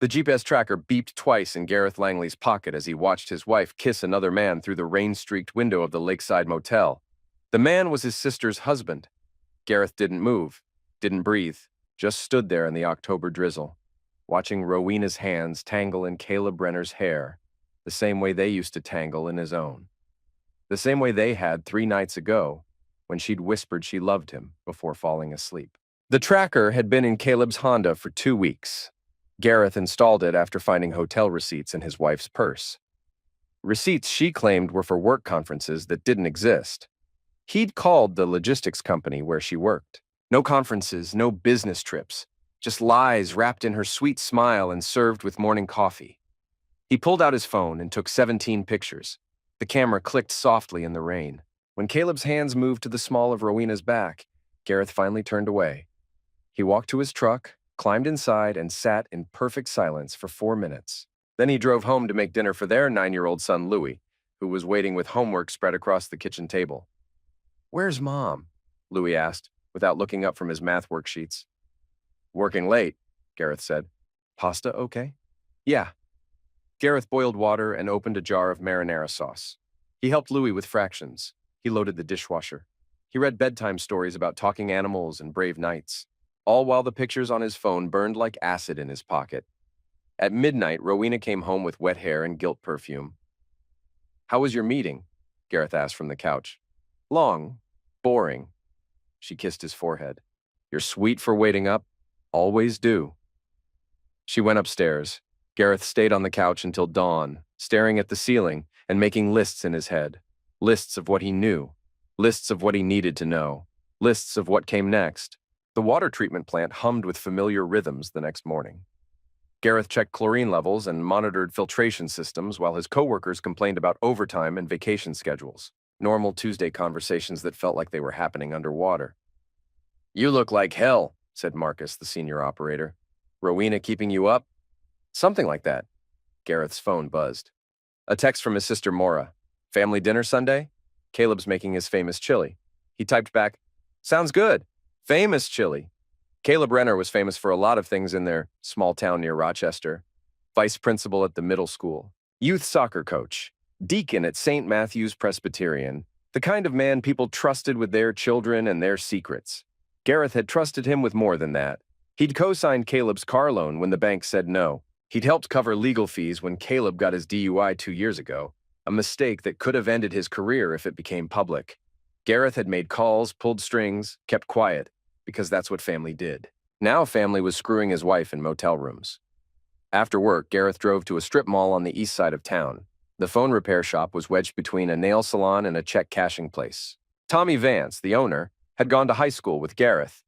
The GPS tracker beeped twice in Gareth Langley's pocket as he watched his wife kiss another man through the rain-streaked window of the lakeside motel. The man was his sister's husband. Gareth didn't move, didn't breathe, just stood there in the October drizzle, watching Rowena's hands tangle in Caleb Brenner's hair, the same way they used to tangle in his own. The same way they had 3 nights ago, when she'd whispered she loved him before falling asleep. The tracker had been in Caleb's Honda for 2 weeks. Gareth installed it after finding hotel receipts in his wife's purse. Receipts she claimed were for work conferences that didn't exist. He'd called the logistics company where she worked. No conferences, no business trips, just lies wrapped in her sweet smile and served with morning coffee. He pulled out his phone and took 17 pictures. The camera clicked softly in the rain. When Caleb's hands moved to the small of Rowena's back, Gareth finally turned away. He walked to his truck, climbed inside, and sat in perfect silence for 4 minutes. Then he drove home to make dinner for their 9-year-old son, Louis, who was waiting with homework spread across the kitchen table. "Where's Mom?" Louis asked, without looking up from his math worksheets. "Working late," Gareth said. "Pasta okay?" "Yeah." Gareth boiled water and opened a jar of marinara sauce. He helped Louis with fractions. He loaded the dishwasher. He read bedtime stories about talking animals and brave knights, all while the pictures on his phone burned like acid in his pocket. At midnight, Rowena came home with wet hair and guilt perfume. "How was your meeting?" Gareth asked from the couch. "Long. Boring." She kissed his forehead. "You're sweet for waiting up. Always do." She went upstairs. Gareth stayed on the couch until dawn, staring at the ceiling and making lists in his head. Lists of what he knew. Lists of what he needed to know. Lists of what came next. The water treatment plant hummed with familiar rhythms the next morning. Gareth checked chlorine levels and monitored filtration systems while his coworkers complained about overtime and vacation schedules. Normal Tuesday conversations that felt like they were happening underwater. "You look like hell," said Marcus, the senior operator. "Rowena keeping you up?" "Something like that." Gareth's phone buzzed. A text from his sister Maura. "Family dinner Sunday? Caleb's making his famous chili." He typed back, "Sounds good. Famous chili." Caleb Renner was famous for a lot of things in their small town near Rochester. Vice principal at the middle school, youth soccer coach, deacon at St. Matthew's Presbyterian, the kind of man people trusted with their children and their secrets. Gareth had trusted him with more than that. He'd co-signed Caleb's car loan when the bank said no. He'd helped cover legal fees when Caleb got his DUI 2 years ago, a mistake that could have ended his career if it became public. Gareth had made calls, pulled strings, kept quiet, because that's what family did. Now family was screwing his wife in motel rooms. After work, Gareth drove to a strip mall on the east side of town. The phone repair shop was wedged between a nail salon and a check cashing place. Tommy Vance, the owner, had gone to high school with Gareth.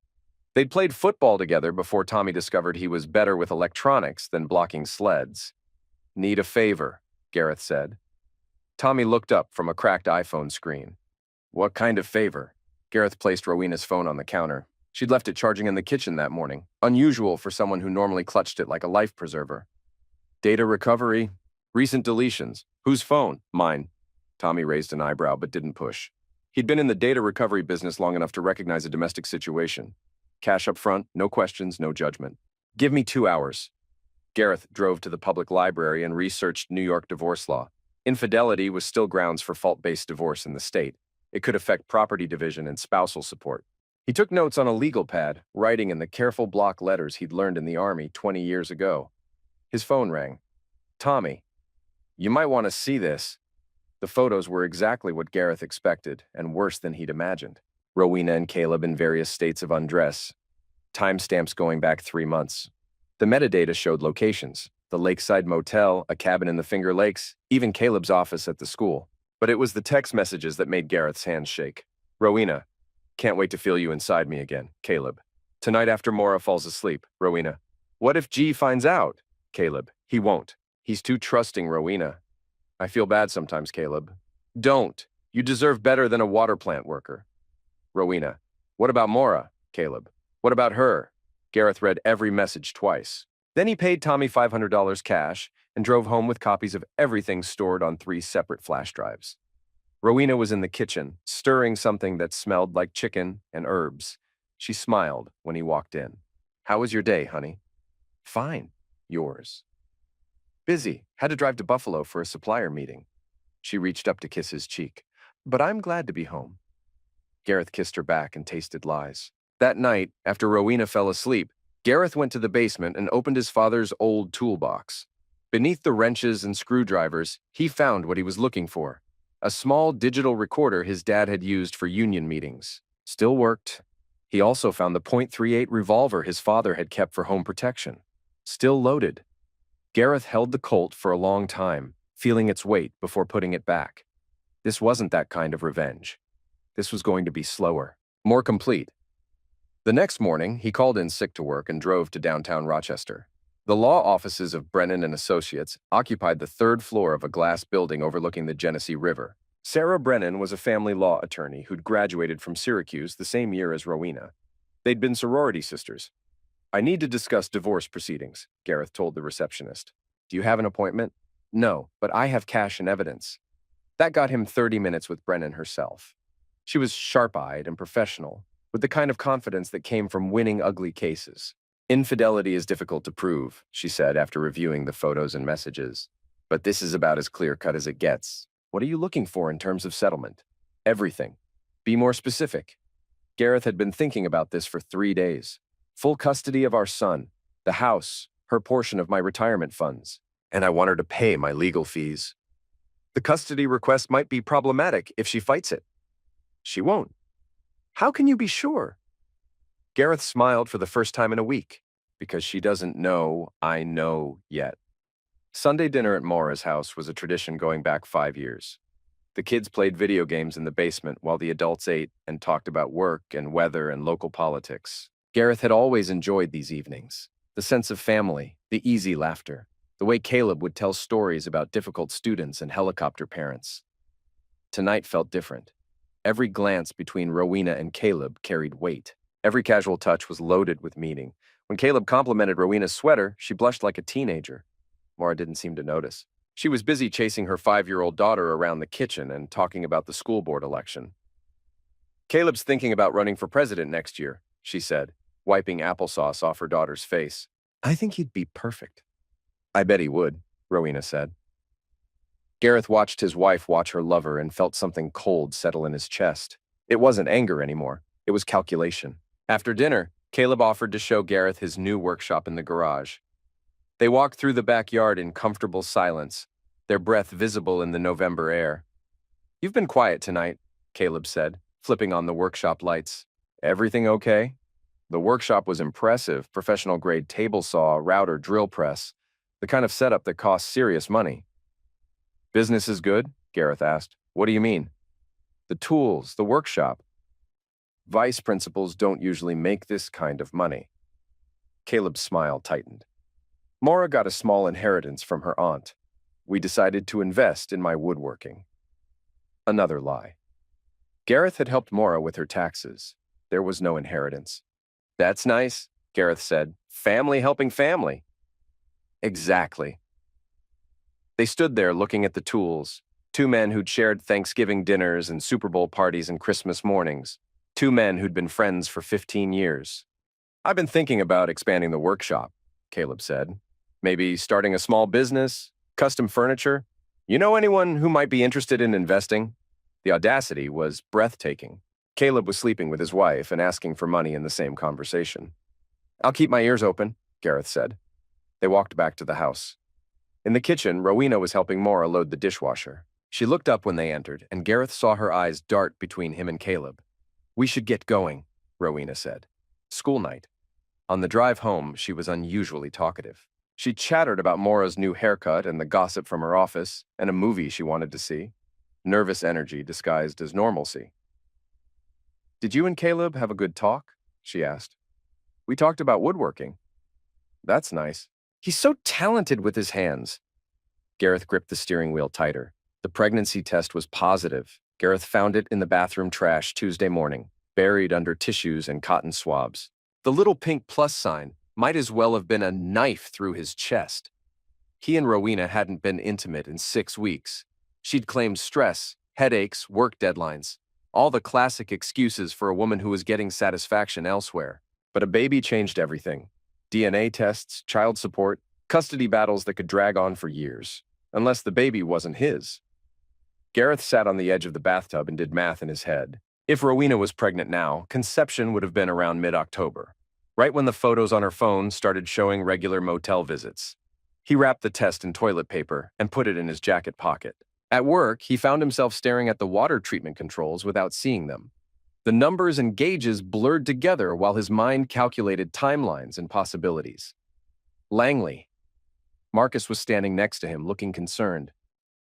They'd played football together before Tommy discovered he was better with electronics than blocking sleds. "Need a favor," Gareth said. Tommy looked up from a cracked iPhone screen. "What kind of favor?" Gareth placed Rowena's phone on the counter. She'd left it charging in the kitchen that morning, unusual for someone who normally clutched it like a life preserver. "Data recovery. Recent deletions. Whose phone?" "Mine." Tommy raised an eyebrow but didn't push. He'd been in the data recovery business long enough to recognize a domestic situation. Cash up front, no questions, no judgment. "Give me 2 hours." Gareth drove to the public library and researched New York divorce law. Infidelity was still grounds for fault-based divorce in the state. It could affect property division and spousal support. He took notes on a legal pad, writing in the careful block letters he'd learned in the Army 20 years ago. His phone rang. "Tommy, you might want to see this." The photos were exactly what Gareth expected, and worse than he'd imagined. Rowena and Caleb in various states of undress. Timestamps going back 3 months. The metadata showed locations: the Lakeside Motel, a cabin in the Finger Lakes, even Caleb's office at the school. But it was the text messages that made Gareth's hands shake. "Rowena, can't wait to feel you inside me again. Caleb. Tonight after Maura falls asleep. Rowena. What if G finds out? Caleb. He won't. He's too trusting, Rowena. I feel bad sometimes, Caleb. Don't. You deserve better than a water plant worker. Rowena. What about Maura? Caleb. What about her? Gareth read every message twice. Then he paid Tommy $500 cash and drove home with copies of everything stored on 3 separate flash drives. Rowena was in the kitchen, stirring something that smelled like chicken and herbs. She smiled when he walked in. "How was your day, honey?" "Fine. Yours. Busy. Had to drive to Buffalo for a supplier meeting. She reached up to kiss his cheek. But I'm glad to be home. Gareth kissed her back and tasted lies. That night, after Rowena fell asleep, Gareth went to the basement and opened his father's old toolbox. Beneath the wrenches and screwdrivers, he found what he was looking for. A small digital recorder his dad had used for union meetings. Still worked. He also found the .38 revolver his father had kept for home protection. Still loaded. Gareth held the Colt for a long time, feeling its weight before putting it back. This wasn't that kind of revenge. This was going to be slower, more complete. The next morning, he called in sick to work and drove to downtown Rochester. The law offices of Brennan and Associates occupied the third floor of a glass building overlooking the Genesee River. Sarah Brennan was a family law attorney who'd graduated from Syracuse the same year as Rowena. They'd been sorority sisters. I need to discuss divorce proceedings, Gareth told the receptionist. Do you have an appointment? No, but I have cash and evidence. That got him 30 minutes with Brennan herself. She was sharp-eyed and professional, with the kind of confidence that came from winning ugly cases. Infidelity is difficult to prove, she said after reviewing the photos and messages. But this is about as clear-cut as it gets. What are you looking for in terms of settlement? Everything. Be more specific. Gareth had been thinking about this for 3 days. Full custody of our son, the house, her portion of my retirement funds, and I want her to pay my legal fees. The custody request might be problematic if she fights it. She won't. How can you be sure? Gareth smiled for the first time in a week, because she doesn't know I know yet. Sunday dinner at Maura's house was a tradition going back 5 years. The kids played video games in the basement while the adults ate and talked about work and weather and local politics. Gareth had always enjoyed these evenings. The sense of family, the easy laughter, the way Caleb would tell stories about difficult students and helicopter parents. Tonight felt different. Every glance between Rowena and Caleb carried weight. Every casual touch was loaded with meaning. When Caleb complimented Rowena's sweater, she blushed like a teenager. Maura didn't seem to notice. She was busy chasing her 5-year-old daughter around the kitchen and talking about the school board election. Caleb's thinking about running for president next year, she said, wiping applesauce off her daughter's face. I think he'd be perfect. I bet he would, Rowena said. Gareth watched his wife watch her lover and felt something cold settle in his chest. It wasn't anger anymore. It was calculation. After dinner, Caleb offered to show Gareth his new workshop in the garage. They walked through the backyard in comfortable silence, their breath visible in the November air. You've been quiet tonight, Caleb said, flipping on the workshop lights. Everything okay? The workshop was impressive, professional-grade table saw, router, drill press, the kind of setup that costs serious money. Business is good? Gareth asked. What do you mean? The tools, the workshop. Vice principals don't usually make this kind of money. Caleb's smile tightened. Maura got a small inheritance from her aunt. We decided to invest in my woodworking. Another lie. Gareth had helped Maura with her taxes. There was no inheritance. That's nice, Gareth said. Family helping family. Exactly. They stood there looking at the tools. 2 men who'd shared Thanksgiving dinners and Super Bowl parties and Christmas mornings. 2 men who'd been friends for 15 years. I've been thinking about expanding the workshop, Caleb said. Maybe starting a small business, custom furniture. You know anyone who might be interested in investing? The audacity was breathtaking. Caleb was sleeping with his wife and asking for money in the same conversation. I'll keep my ears open, Gareth said. They walked back to the house. In the kitchen, Rowena was helping Maura load the dishwasher. She looked up when they entered, and Gareth saw her eyes dart between him and Caleb. We should get going, Rowena said. School night. On the drive home, she was unusually talkative. She chattered about Maura's new haircut and the gossip from her office, and a movie she wanted to see. Nervous energy disguised as normalcy. Did you and Caleb have a good talk? She asked. We talked about woodworking. That's nice. He's so talented with his hands. Gareth gripped the steering wheel tighter. The pregnancy test was positive. Gareth found it in the bathroom trash Tuesday morning, buried under tissues and cotton swabs. The little pink plus sign might as well have been a knife through his chest. He and Rowena hadn't been intimate in 6 weeks. She'd claimed stress, headaches, work deadlines, all the classic excuses for a woman who was getting satisfaction elsewhere. But a baby changed everything. DNA tests, child support, Custody battles that could drag on for years, unless the baby wasn't his. Gareth sat on the edge of the bathtub and did math in his head. If Rowena was pregnant now, conception would have been around mid-October, right when the photos on her phone started showing regular motel visits. He wrapped the test in toilet paper and put it in his jacket pocket. At work, he found himself staring at the water treatment controls without seeing them. The numbers and gauges blurred together while his mind calculated timelines and possibilities. Langley. Marcus was standing next to him, looking concerned.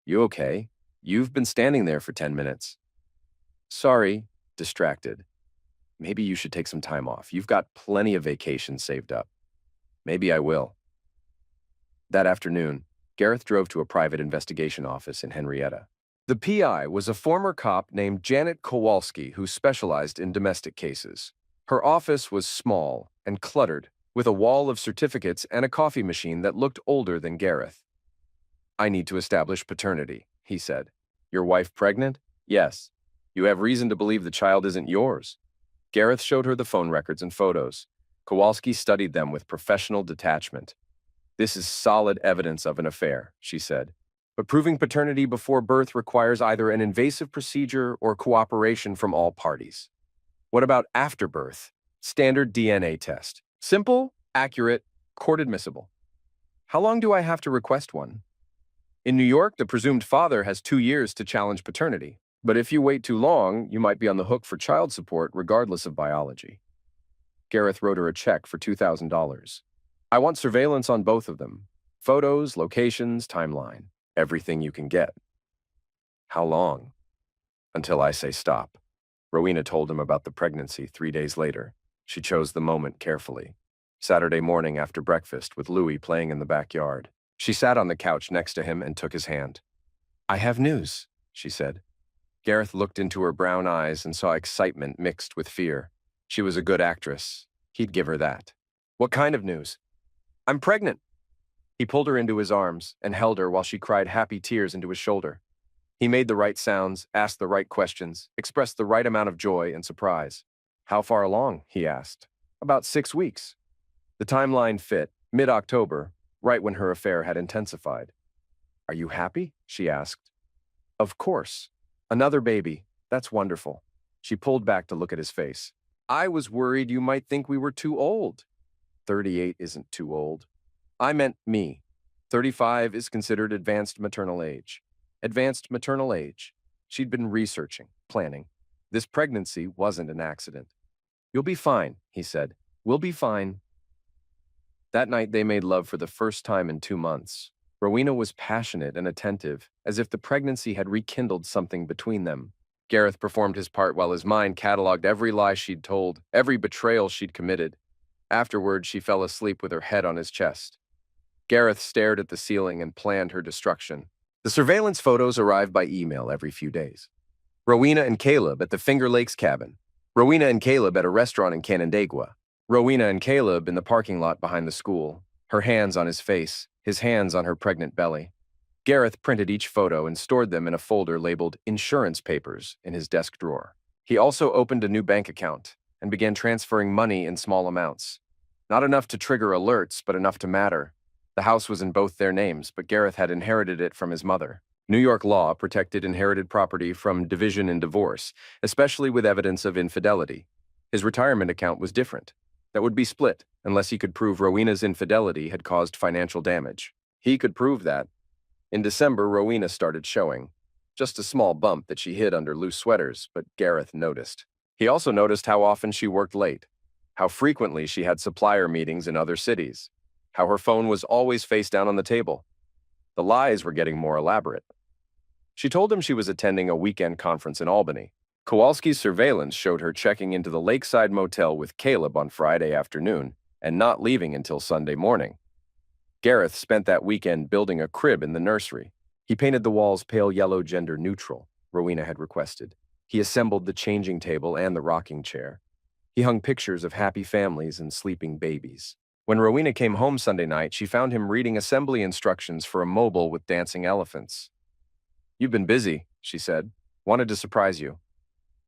"You okay? You've been standing there for 10 minutes. "Sorry," distracted. "Maybe you should take some time off. You've got plenty of vacations saved up." "Maybe I will." That afternoon, Gareth drove to a private investigation office in Henrietta. The PI was a former cop named Janet Kowalski who specialized in domestic cases. Her office was small and cluttered, with a wall of certificates and a coffee machine that looked older than Gareth. "I need to establish paternity," he said. "Your wife pregnant?" "Yes." "You have reason to believe the child isn't yours." Gareth showed her the phone records and photos. Kowalski studied them with professional detachment. "This is solid evidence of an affair," she said. "But proving paternity before birth requires either an invasive procedure or cooperation from all parties." "What about after birth?" "Standard DNA test. Simple, accurate, court-admissible." "How long do I have to request one?" "In New York, the presumed father has 2 years to challenge paternity. But if you wait too long, you might be on the hook for child support regardless of biology." Gareth wrote her a check for $2,000. "I want surveillance on both of them. Photos, locations, timeline. Everything you can get." "How long?" "Until I say stop." Rowena told him about the pregnancy 3 days later. She chose the moment carefully. Saturday morning after breakfast with Louis playing in the backyard. She sat on the couch next to him and took his hand. "I have news," she said. Gareth looked into her brown eyes and saw excitement mixed with fear. She was a good actress. He'd give her that. "What kind of news?" "I'm pregnant." He pulled her into his arms and held her while she cried happy tears into his shoulder. He made the right sounds, asked the right questions, expressed the right amount of joy and surprise. "How far along?" he asked. "About 6 weeks." The timeline fit, mid-October, right when her affair had intensified. "Are you happy?" she asked. "Of course. Another baby. That's wonderful." She pulled back to look at his face. "I was worried you might think we were too old." 38 isn't too old. "I meant me. 35 is considered advanced maternal age." Advanced maternal age. She'd been researching, planning. This pregnancy wasn't an accident. "You'll be fine," he said. "We'll be fine." That night they made love for the first time in 2 months. Rowena was passionate and attentive, as if the pregnancy had rekindled something between them. Gareth performed his part while his mind cataloged every lie she'd told, every betrayal she'd committed. Afterward, she fell asleep with her head on his chest. Gareth stared at the ceiling and planned her destruction. The surveillance photos arrived by email every few days. Rowena and Caleb at the Finger Lakes cabin. Rowena and Caleb at a restaurant in Canandaigua. Rowena and Caleb in the parking lot behind the school, her hands on his face, his hands on her pregnant belly. Gareth printed each photo and stored them in a folder labeled insurance papers in his desk drawer. He also opened a new bank account and began transferring money in small amounts. Not enough to trigger alerts, but enough to matter. The house was in both their names, but Gareth had inherited it from his mother. New York law protected inherited property from division and divorce, especially with evidence of infidelity. His retirement account was different. That would be split, unless he could prove Rowena's infidelity had caused financial damage. He could prove that. In December, Rowena started showing. Just a small bump that she hid under loose sweaters, but Gareth noticed. He also noticed how often she worked late, how frequently she had supplier meetings in other cities, how her phone was always face down on the table. The lies were getting more elaborate. She told him she was attending a weekend conference in Albany. Kowalski's surveillance showed her checking into the Lakeside Motel with Caleb on Friday afternoon and not leaving until Sunday morning. Gareth spent that weekend building a crib in the nursery. He painted the walls pale yellow gender neutral, Rowena had requested. He assembled the changing table and the rocking chair. He hung pictures of happy families and sleeping babies. When Rowena came home Sunday night, she found him reading assembly instructions for a mobile with dancing elephants. "You've been busy," she said. "Wanted to surprise you."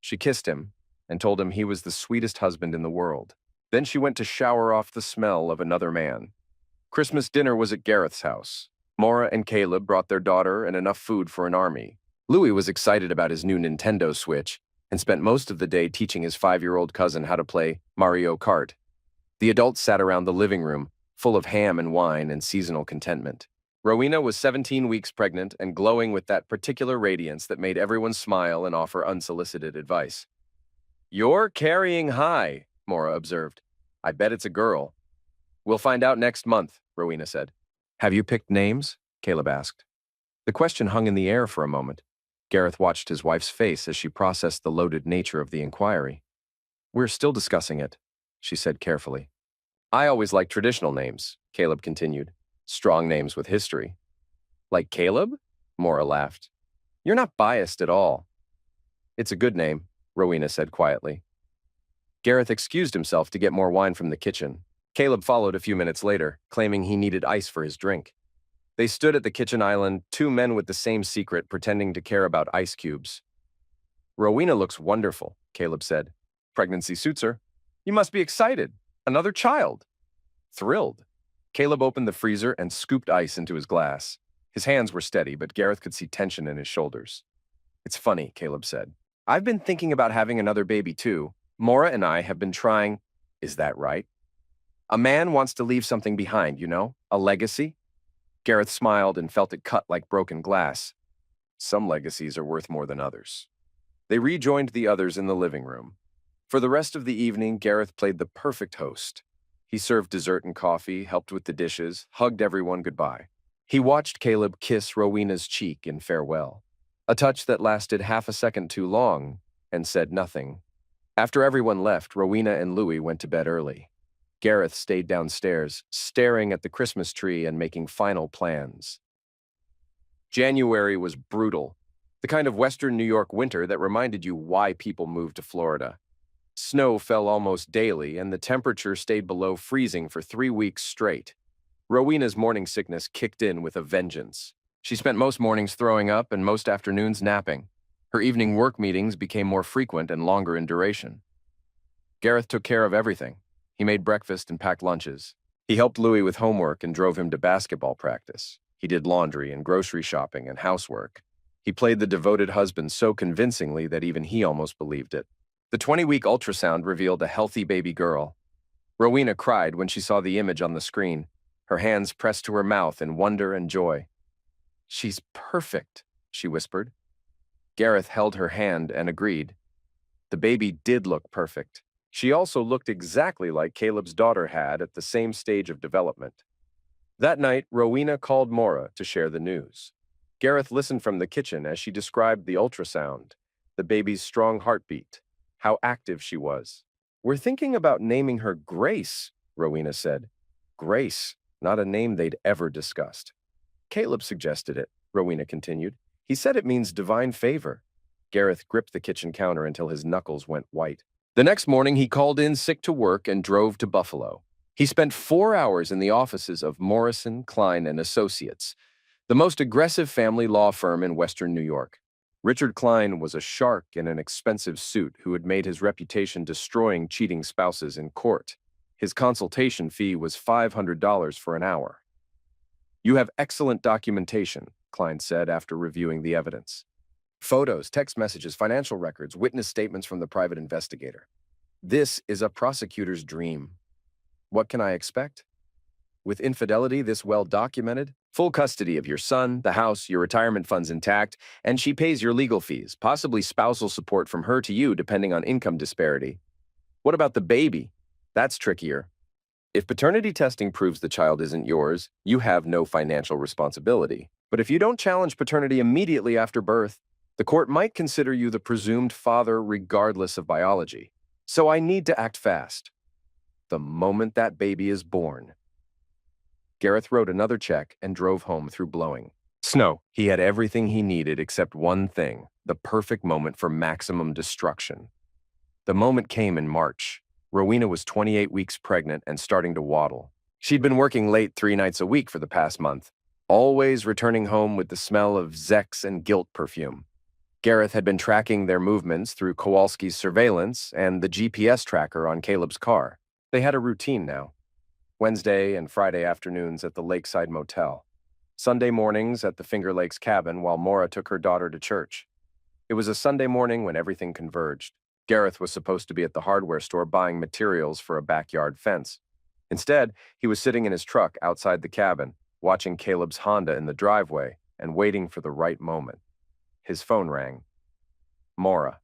She kissed him and told him he was the sweetest husband in the world. Then she went to shower off the smell of another man. Christmas dinner was at Gareth's house. Maura and Caleb brought their daughter and enough food for an army. Louis was excited about his new Nintendo Switch and spent most of the day teaching his 5-year-old cousin how to play Mario Kart. The adults sat around the living room, full of ham and wine and seasonal contentment. Rowena was 17 weeks pregnant and glowing with that particular radiance that made everyone smile and offer unsolicited advice. "You're carrying high," Maura observed. "I bet it's a girl." "We'll find out next month," Rowena said. "Have you picked names?" Caleb asked. The question hung in the air for a moment. Gareth watched his wife's face as she processed the loaded nature of the inquiry. "We're still discussing it," she said carefully. "I always like traditional names," Caleb continued. "Strong names with history." "Like Caleb?" Maura laughed. "You're not biased at all." "It's a good name," Rowena said quietly. Gareth excused himself to get more wine from the kitchen. Caleb followed a few minutes later, claiming he needed ice for his drink. They stood at the kitchen island, two men with the same secret pretending to care about ice cubes. "Rowena looks wonderful," Caleb said. "Pregnancy suits her. You must be excited. Another child." "Thrilled." Caleb opened the freezer and scooped ice into his glass. His hands were steady, but Gareth could see tension in his shoulders. "It's funny," Caleb said. "I've been thinking about having another baby too. Maura and I have been trying." "Is that right?" "A man wants to leave something behind, you know? A legacy?" Gareth smiled and felt it cut like broken glass. "Some legacies are worth more than others." They rejoined the others in the living room. For the rest of the evening, Gareth played the perfect host. He served dessert and coffee, helped with the dishes, hugged everyone goodbye. He watched Caleb kiss Rowena's cheek in farewell, a touch that lasted half a second too long, and said nothing. After everyone left, Rowena and Louis went to bed early. Gareth stayed downstairs, staring at the Christmas tree and making final plans. January was brutal, the kind of Western New York winter that reminded you why people moved to Florida. Snow fell almost daily, and the temperature stayed below freezing for 3 weeks straight. Rowena's morning sickness kicked in with a vengeance. She spent most mornings throwing up and most afternoons napping. Her evening work meetings became more frequent and longer in duration. Gareth took care of everything. He made breakfast and packed lunches. He helped Louis with homework and drove him to basketball practice. He did laundry and grocery shopping and housework. He played the devoted husband so convincingly that even he almost believed it. The 20-week ultrasound revealed a healthy baby girl. Rowena cried when she saw the image on the screen, her hands pressed to her mouth in wonder and joy. "She's perfect," she whispered. Gareth held her hand and agreed. The baby did look perfect. She also looked exactly like Caleb's daughter had at the same stage of development. That night, Rowena called Maura to share the news. Gareth listened from the kitchen as she described the ultrasound, the baby's strong heartbeat, how active she was. "We're thinking about naming her Grace," Rowena said. Grace, not a name they'd ever discussed. "Caleb suggested it," Rowena continued. "He said it means divine favor." Gareth gripped the kitchen counter until his knuckles went white. The next morning, he called in sick to work and drove to Buffalo. He spent 4 hours in the offices of Morrison, Klein, and Associates, the most aggressive family law firm in Western New York. Richard Klein was a shark in an expensive suit who had made his reputation destroying cheating spouses in court. His consultation fee was $500 for an hour. "You have excellent documentation," Klein said after reviewing the evidence. "Photos, text messages, financial records, witness statements from the private investigator. This is a prosecutor's dream. What can I expect? With infidelity this well documented, full custody of your son, the house, your retirement funds intact, and she pays your legal fees, possibly spousal support from her to you depending on income disparity. What about the baby? That's trickier. If paternity testing proves the child isn't yours, you have no financial responsibility. But if you don't challenge paternity immediately after birth, the court might consider you the presumed father regardless of biology. So I need to act fast. The moment that baby is born." Gareth wrote another check and drove home through blowing snow. He had everything he needed except one thing, the perfect moment for maximum destruction. The moment came in March. Rowena was 28 weeks pregnant and starting to waddle. She'd been working late 3 nights a week for the past month, always returning home with the smell of Zex and guilt perfume. Gareth had been tracking their movements through Kowalski's surveillance and the GPS tracker on Caleb's car. They had a routine now. Wednesday and Friday afternoons at the Lakeside Motel. Sunday mornings at the Finger Lakes cabin while Maura took her daughter to church. It was a Sunday morning when everything converged. Gareth was supposed to be at the hardware store buying materials for a backyard fence. Instead, he was sitting in his truck outside the cabin, watching Caleb's Honda in the driveway and waiting for the right moment. His phone rang. Maura.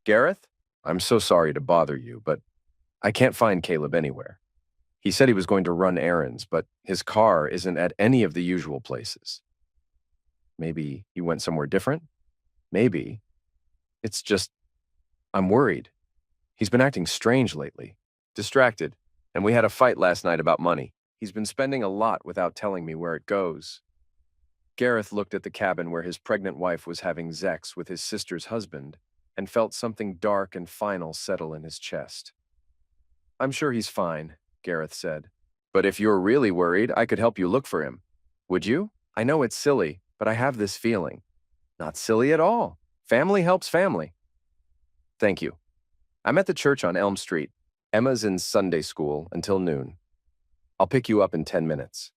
Gareth? I'm so sorry to bother you, but I can't find Caleb anywhere. He said he was going to run errands, but his car isn't at any of the usual places. Maybe he went somewhere different? Maybe. It's just, I'm worried. He's been acting strange lately, distracted, and we had a fight last night about money. He's been spending a lot without telling me where it goes. Gareth looked at the cabin where his pregnant wife was having sex with his sister's husband and felt something dark and final settle in his chest. I'm sure he's fine, Gareth said. But if you're really worried, I could help you look for him. Would you? I know it's silly, but I have this feeling. Not silly at all. Family helps family. Thank you. I'm at the church on Elm Street. Emma's in Sunday school until noon. I'll pick you up in 10 minutes.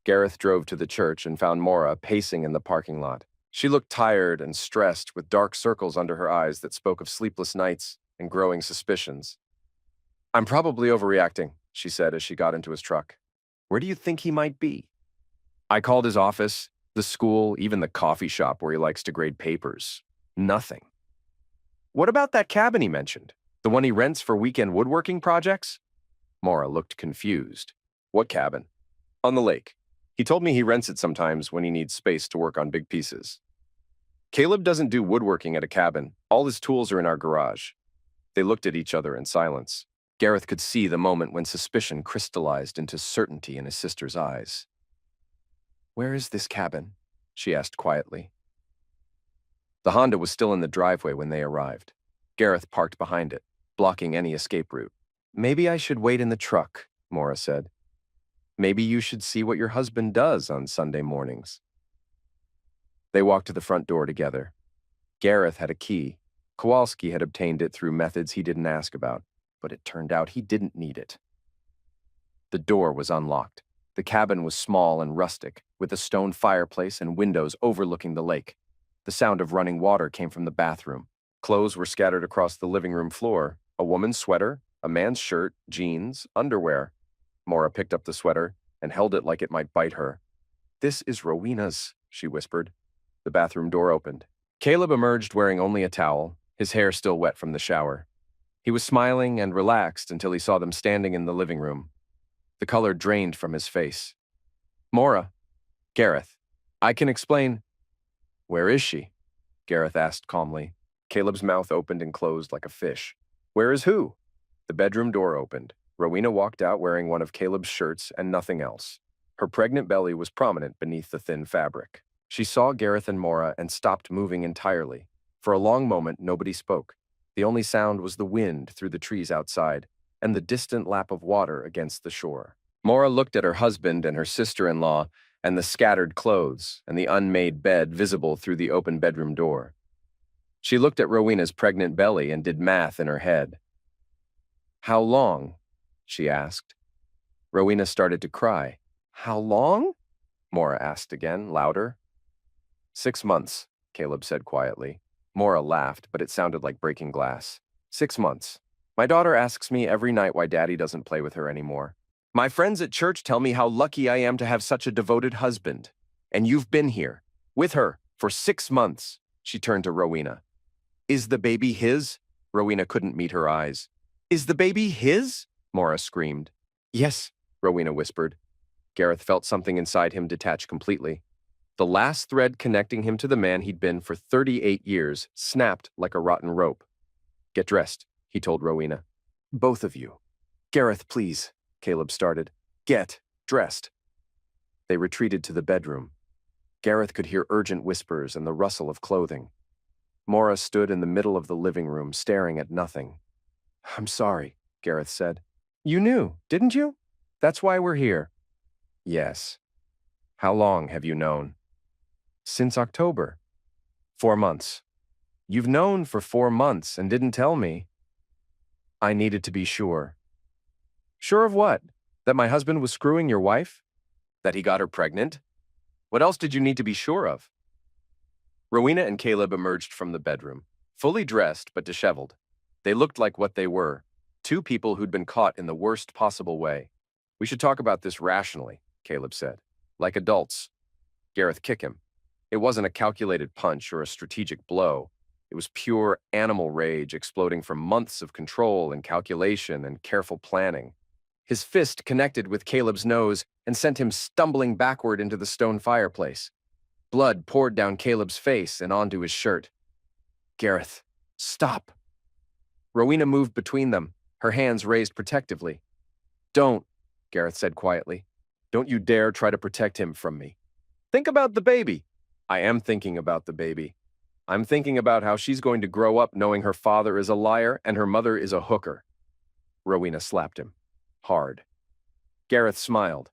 Gareth drove to the church and found Maura pacing in the parking lot. She looked tired and stressed with dark circles under her eyes that spoke of sleepless nights and growing suspicions. I'm probably overreacting, she said as she got into his truck. Where do you think he might be? I called his office, the school, even the coffee shop where he likes to grade papers. Nothing. What about that cabin he mentioned? The one he rents for weekend woodworking projects? Maura looked confused. What cabin? On the lake. He told me he rents it sometimes when he needs space to work on big pieces. Caleb doesn't do woodworking at a cabin. All his tools are in our garage. They looked at each other in silence. Gareth could see the moment when suspicion crystallized into certainty in his sister's eyes. Where is this cabin? She asked quietly. The Honda was still in the driveway when they arrived. Gareth parked behind it, blocking any escape route. Maybe I should wait in the truck, Maura said. Maybe you should see what your husband does on Sunday mornings. They walked to the front door together. Gareth had a key. Kowalski had obtained it through methods he didn't ask about, but it turned out he didn't need it. The door was unlocked. The cabin was small and rustic, with a stone fireplace and windows overlooking the lake. The sound of running water came from the bathroom. Clothes were scattered across the living room floor. A woman's sweater, a man's shirt, jeans, underwear. Maura picked up the sweater and held it like it might bite her. This is Rowena's, she whispered. The bathroom door opened. Caleb emerged wearing only a towel, his hair still wet from the shower. He was smiling and relaxed until he saw them standing in the living room. The color drained from his face. Maura. Gareth. I can explain. Where is she? Gareth asked calmly. Caleb's mouth opened and closed like a fish. Where is who? The bedroom door opened. Rowena walked out wearing one of Caleb's shirts and nothing else. Her pregnant belly was prominent beneath the thin fabric. She saw Gareth and Maura and stopped moving entirely. For a long moment, nobody spoke. The only sound was the wind through the trees outside and the distant lap of water against the shore. Maura looked at her husband and her sister-in-law and the scattered clothes and the unmade bed visible through the open bedroom door. She looked at Rowena's pregnant belly and did math in her head. How long? She asked. Rowena started to cry. How long? Maura asked again, louder. 6 months, Caleb said quietly. Maura laughed, but it sounded like breaking glass. 6 months. My daughter asks me every night why Daddy doesn't play with her anymore. My friends at church tell me how lucky I am to have such a devoted husband. And you've been here, with her, for 6 months. She turned to Rowena. Is the baby his? Rowena couldn't meet her eyes. Is the baby his? Maura screamed. Yes, Rowena whispered. Gareth felt something inside him detach completely. The last thread connecting him to the man he'd been for 38 years snapped like a rotten rope. Get dressed, he told Rowena. Both of you. Gareth, please, Caleb started. Get dressed. They retreated to the bedroom. Gareth could hear urgent whispers and the rustle of clothing. Maura stood in the middle of the living room, staring at nothing. I'm sorry, Gareth said. You knew, didn't you? That's why we're here. Yes. How long have you known? Since October. 4 months. You've known for 4 months and didn't tell me. I needed to be sure. Sure of what? That my husband was screwing your wife? That he got her pregnant? What else did you need to be sure of? Rowena and Caleb emerged from the bedroom, fully dressed but disheveled. They looked like what they were, two people who'd been caught in the worst possible way. We should talk about this rationally, Caleb said. Like adults. Gareth kicked him. It wasn't a calculated punch or a strategic blow. It was pure animal rage exploding from months of control and calculation and careful planning. His fist connected with Caleb's nose and sent him stumbling backward into the stone fireplace. Blood poured down Caleb's face and onto his shirt. Gareth, stop. Rowena moved between them, her hands raised protectively. Don't, Gareth said quietly. Don't you dare try to protect him from me. Think about the baby. I am thinking about the baby. I'm thinking about how she's going to grow up knowing her father is a liar and her mother is a hooker. Rowena slapped him. Hard. Gareth smiled.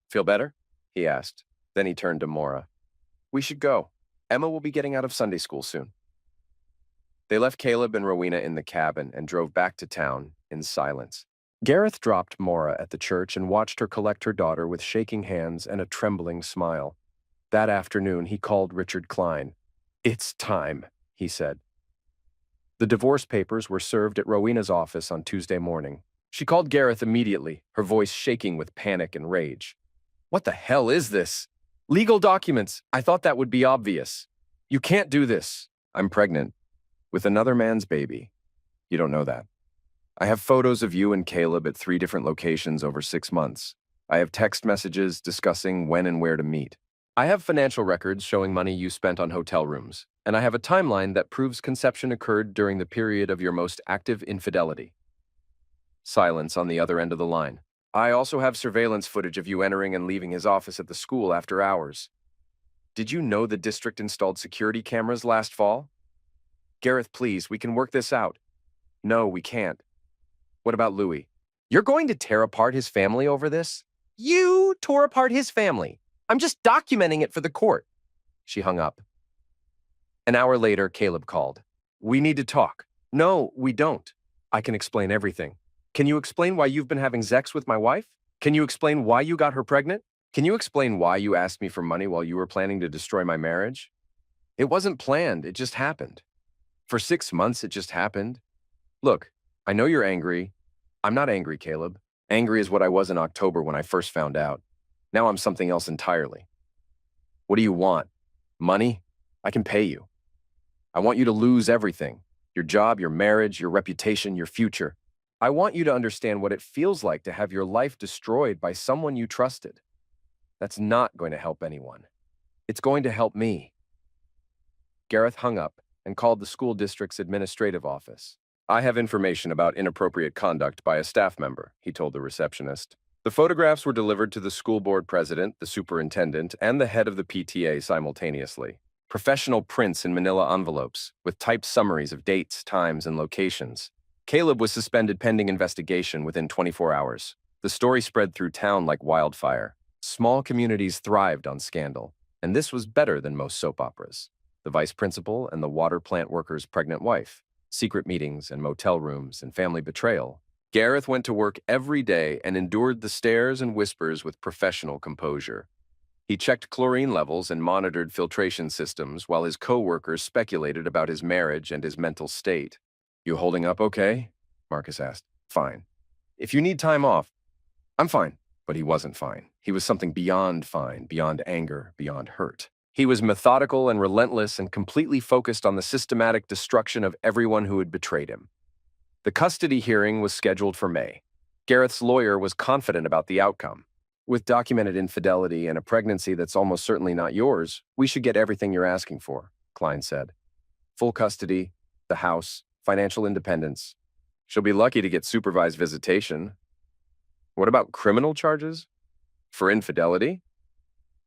Feel better? He asked. Then he turned to Maura. We should go. Emma will be getting out of Sunday school soon. They left Caleb and Rowena in the cabin and drove back to town in silence. Gareth dropped Maura at the church and watched her collect her daughter with shaking hands and a trembling smile. That afternoon, he called Richard Klein. It's time, he said. The divorce papers were served at Rowena's office on Tuesday morning. She called Gareth immediately, her voice shaking with panic and rage. What the hell is this? Legal documents. I thought that would be obvious. You can't do this. I'm pregnant. With another man's baby. You don't know that. I have photos of you and Caleb at 3 different locations over 6 months. I have text messages discussing when and where to meet. I have financial records showing money you spent on hotel rooms, and I have a timeline that proves conception occurred during the period of your most active infidelity. Silence on the other end of the line. I also have surveillance footage of you entering and leaving his office at the school after hours. Did you know the district installed security cameras last fall? Gareth, please, we can work this out. No, we can't. What about Louis? You're going to tear apart his family over this? You tore apart his family. I'm just documenting it for the court. She hung up. An hour later, Caleb called. We need to talk. No, we don't. I can explain everything. Can you explain why you've been having sex with my wife? Can you explain why you got her pregnant? Can you explain why you asked me for money while you were planning to destroy my marriage? It wasn't planned, it just happened. For 6 months, it just happened. Look, I know you're angry. I'm not angry, Caleb. Angry is what I was in October when I first found out. Now I'm something else entirely. What do you want? Money? I can pay you. I want you to lose everything. Your job, your marriage, your reputation, your future. I want you to understand what it feels like to have your life destroyed by someone you trusted. That's not going to help anyone. It's going to help me. Gareth hung up and called the school district's administrative office. I have information about inappropriate conduct by a staff member, he told the receptionist. The photographs were delivered to the school board president, the superintendent, and the head of the PTA simultaneously. Professional prints in manila envelopes, with typed summaries of dates, times, and locations. Caleb was suspended pending investigation within 24 hours. The story spread through town like wildfire. Small communities thrived on scandal, and this was better than most soap operas. The vice principal and the water plant worker's pregnant wife, secret meetings and motel rooms and family betrayal. Gareth went to work every day and endured the stares and whispers with professional composure. He checked chlorine levels and monitored filtration systems while his co-workers speculated about his marriage and his mental state. You holding up okay? Marcus asked. Fine. If you need time off, I'm fine. But he wasn't fine. He was something beyond fine, beyond anger, beyond hurt. He was methodical and relentless and completely focused on the systematic destruction of everyone who had betrayed him. The custody hearing was scheduled for May. Gareth's lawyer was confident about the outcome. With documented infidelity and a pregnancy that's almost certainly not yours, we should get everything you're asking for, Klein said. Full custody, the house, financial independence. She'll be lucky to get supervised visitation. What about criminal charges? For infidelity?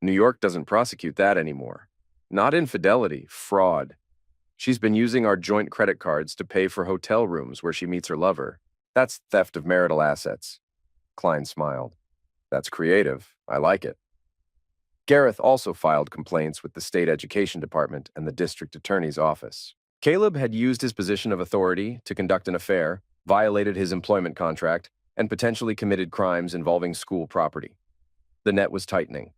New York doesn't prosecute that anymore. Not infidelity, fraud. She's been using our joint credit cards to pay for hotel rooms where she meets her lover. That's theft of marital assets. Klein smiled. That's creative. I like it. Gareth also filed complaints with the state education department and the district attorney's office. Caleb had used his position of authority to conduct an affair, violated his employment contract, and potentially committed crimes involving school property. The net was tightening.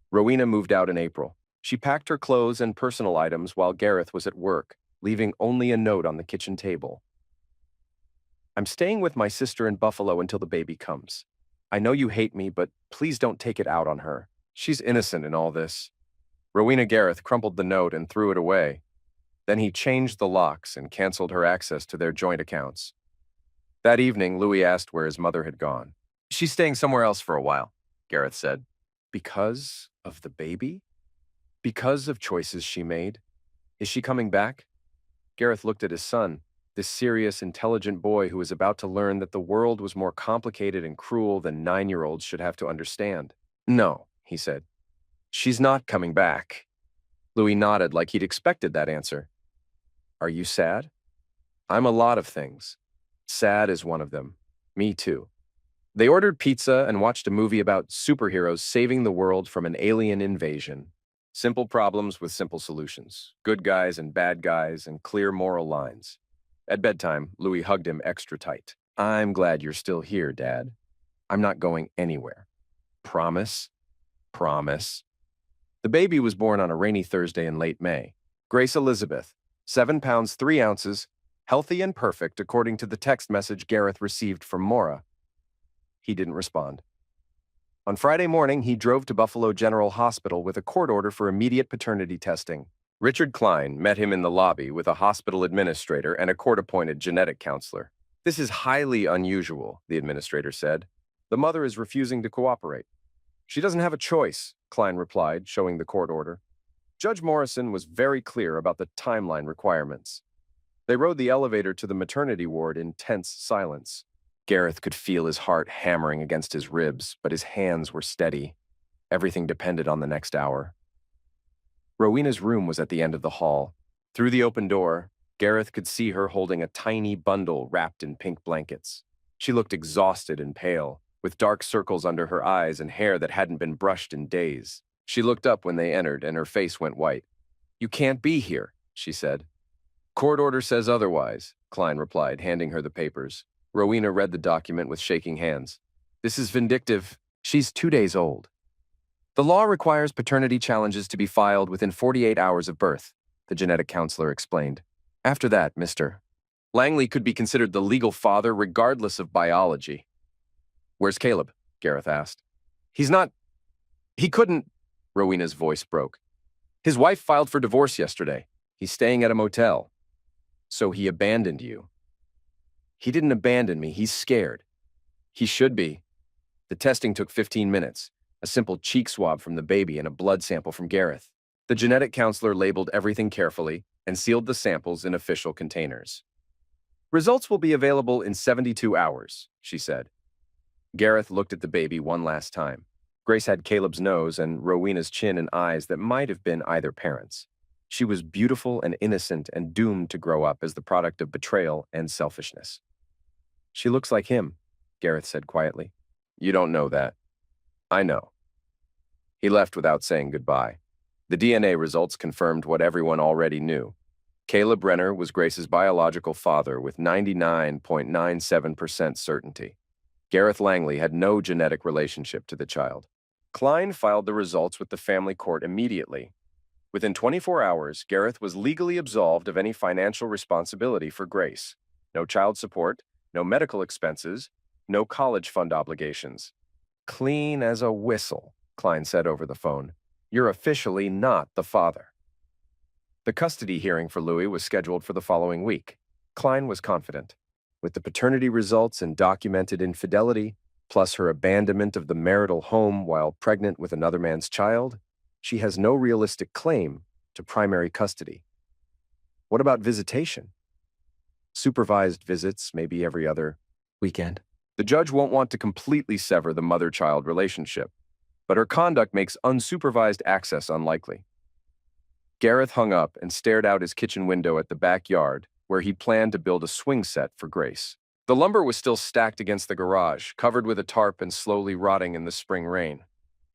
Rowena moved out in April. She packed her clothes and personal items while Gareth was at work, leaving only a note on the kitchen table. "I'm staying with my sister in Buffalo until the baby comes. I know you hate me, but please don't take it out on her. She's innocent in all this." Rowena Gareth crumpled the note and threw it away. Then he changed the locks and canceled her access to their joint accounts. That evening, Louis asked where his mother had gone. "She's staying somewhere else for a while," Gareth said. "Because of the baby? Because of choices she made? Is she coming back?" Gareth looked at his son, this serious, intelligent boy who was about to learn that the world was more complicated and cruel than 9-year-olds should have to understand. "No," he said. "She's not coming back." Louis nodded like he'd expected that answer. "Are you sad?" "I'm a lot of things. Sad is one of them. Me too." They ordered pizza and watched a movie about superheroes saving the world from an alien invasion. Simple problems with simple solutions. Good guys and bad guys and clear moral lines. At bedtime, Louis hugged him extra tight. "I'm glad you're still here, Dad. I'm not going anywhere. Promise? Promise." The baby was born on a rainy Thursday in late May. Grace Elizabeth, 7 pounds 3 ounces, healthy and perfect according to the text message Gareth received from Maura. He didn't respond. On Friday morning, he drove to Buffalo General Hospital with a court order for immediate paternity testing. Richard Klein met him in the lobby with a hospital administrator and a court-appointed genetic counselor. "This is highly unusual," the administrator said. "The mother is refusing to cooperate." "She doesn't have a choice," Klein replied, showing the court order. Judge Morrison was very clear about the timeline requirements. They rode the elevator to the maternity ward in tense silence. Gareth could feel his heart hammering against his ribs, but his hands were steady. Everything depended on the next hour. Rowena's room was at the end of the hall. Through the open door, Gareth could see her holding a tiny bundle wrapped in pink blankets. She looked exhausted and pale, with dark circles under her eyes and hair that hadn't been brushed in days. She looked up when they entered, and her face went white. "You can't be here," she said. "Court order says otherwise," Klein replied, handing her the papers. Rowena read the document with shaking hands. "This is vindictive. She's 2 days old. The law requires paternity challenges to be filed within 48 hours of birth," the genetic counselor explained. "After that, Mr. Langley could be considered the legal father regardless of biology." "Where's Caleb?" Gareth asked. He couldn't," Rowena's voice broke. "His wife filed for divorce yesterday. He's staying at a motel." "So he abandoned you?" "He didn't abandon me. He's scared." "He should be." The testing took 15 minutes, a simple cheek swab from the baby and a blood sample from Gareth. The genetic counselor labeled everything carefully and sealed the samples in official containers. "Results will be available in 72 hours, she said. Gareth looked at the baby one last time. Grace had Caleb's nose and Rowena's chin and eyes that might have been either parents. She was beautiful and innocent and doomed to grow up as the product of betrayal and selfishness. "She looks like him," Gareth said quietly. "You don't know that." "I know." He left without saying goodbye. The DNA results confirmed what everyone already knew. Caleb Renner was Grace's biological father with 99.97% certainty. Gareth Langley had no genetic relationship to the child. Klein filed the results with the family court immediately. Within 24 hours, Gareth was legally absolved of any financial responsibility for Grace. No child support, no medical expenses, no college fund obligations. "Clean as a whistle," Klein said over the phone. "You're officially not the father." The custody hearing for Louis was scheduled for the following week. Klein was confident. With the paternity results and documented infidelity, plus her abandonment of the marital home while pregnant with another man's child, she has no realistic claim to primary custody. What about visitation? Supervised visits, maybe every other weekend. The judge won't want to completely sever the mother-child relationship, but her conduct makes unsupervised access unlikely. Gareth hung up and stared out his kitchen window at the backyard, where he planned to build a swing set for Grace. The lumber was still stacked against the garage, covered with a tarp and slowly rotting in the spring rain.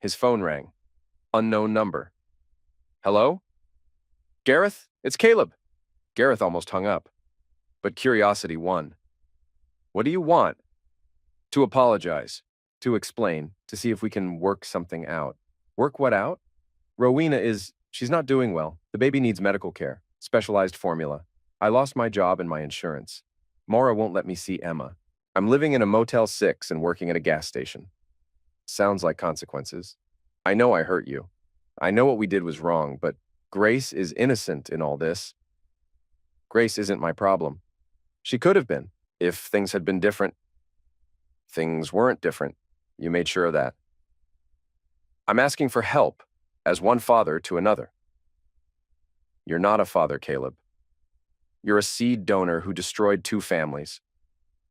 His phone rang. Unknown number. "Hello? Gareth, it's Caleb." Gareth almost hung up, but curiosity won. "What do you want?" To apologize, to explain, to see if we can work something out. Work what out? She's not doing well. The baby needs medical care, specialized formula. I lost my job and my insurance. Maura won't let me see Emma. I'm living in a Motel 6 and working at a gas station. Sounds like consequences. I know I hurt you. I know what we did was wrong, but Grace is innocent in all this. Grace isn't my problem. She could have been, if things had been different. Things weren't different. You made sure of that. I'm asking for help, as one father to another. You're not a father, Caleb. You're a seed donor who destroyed 2 families.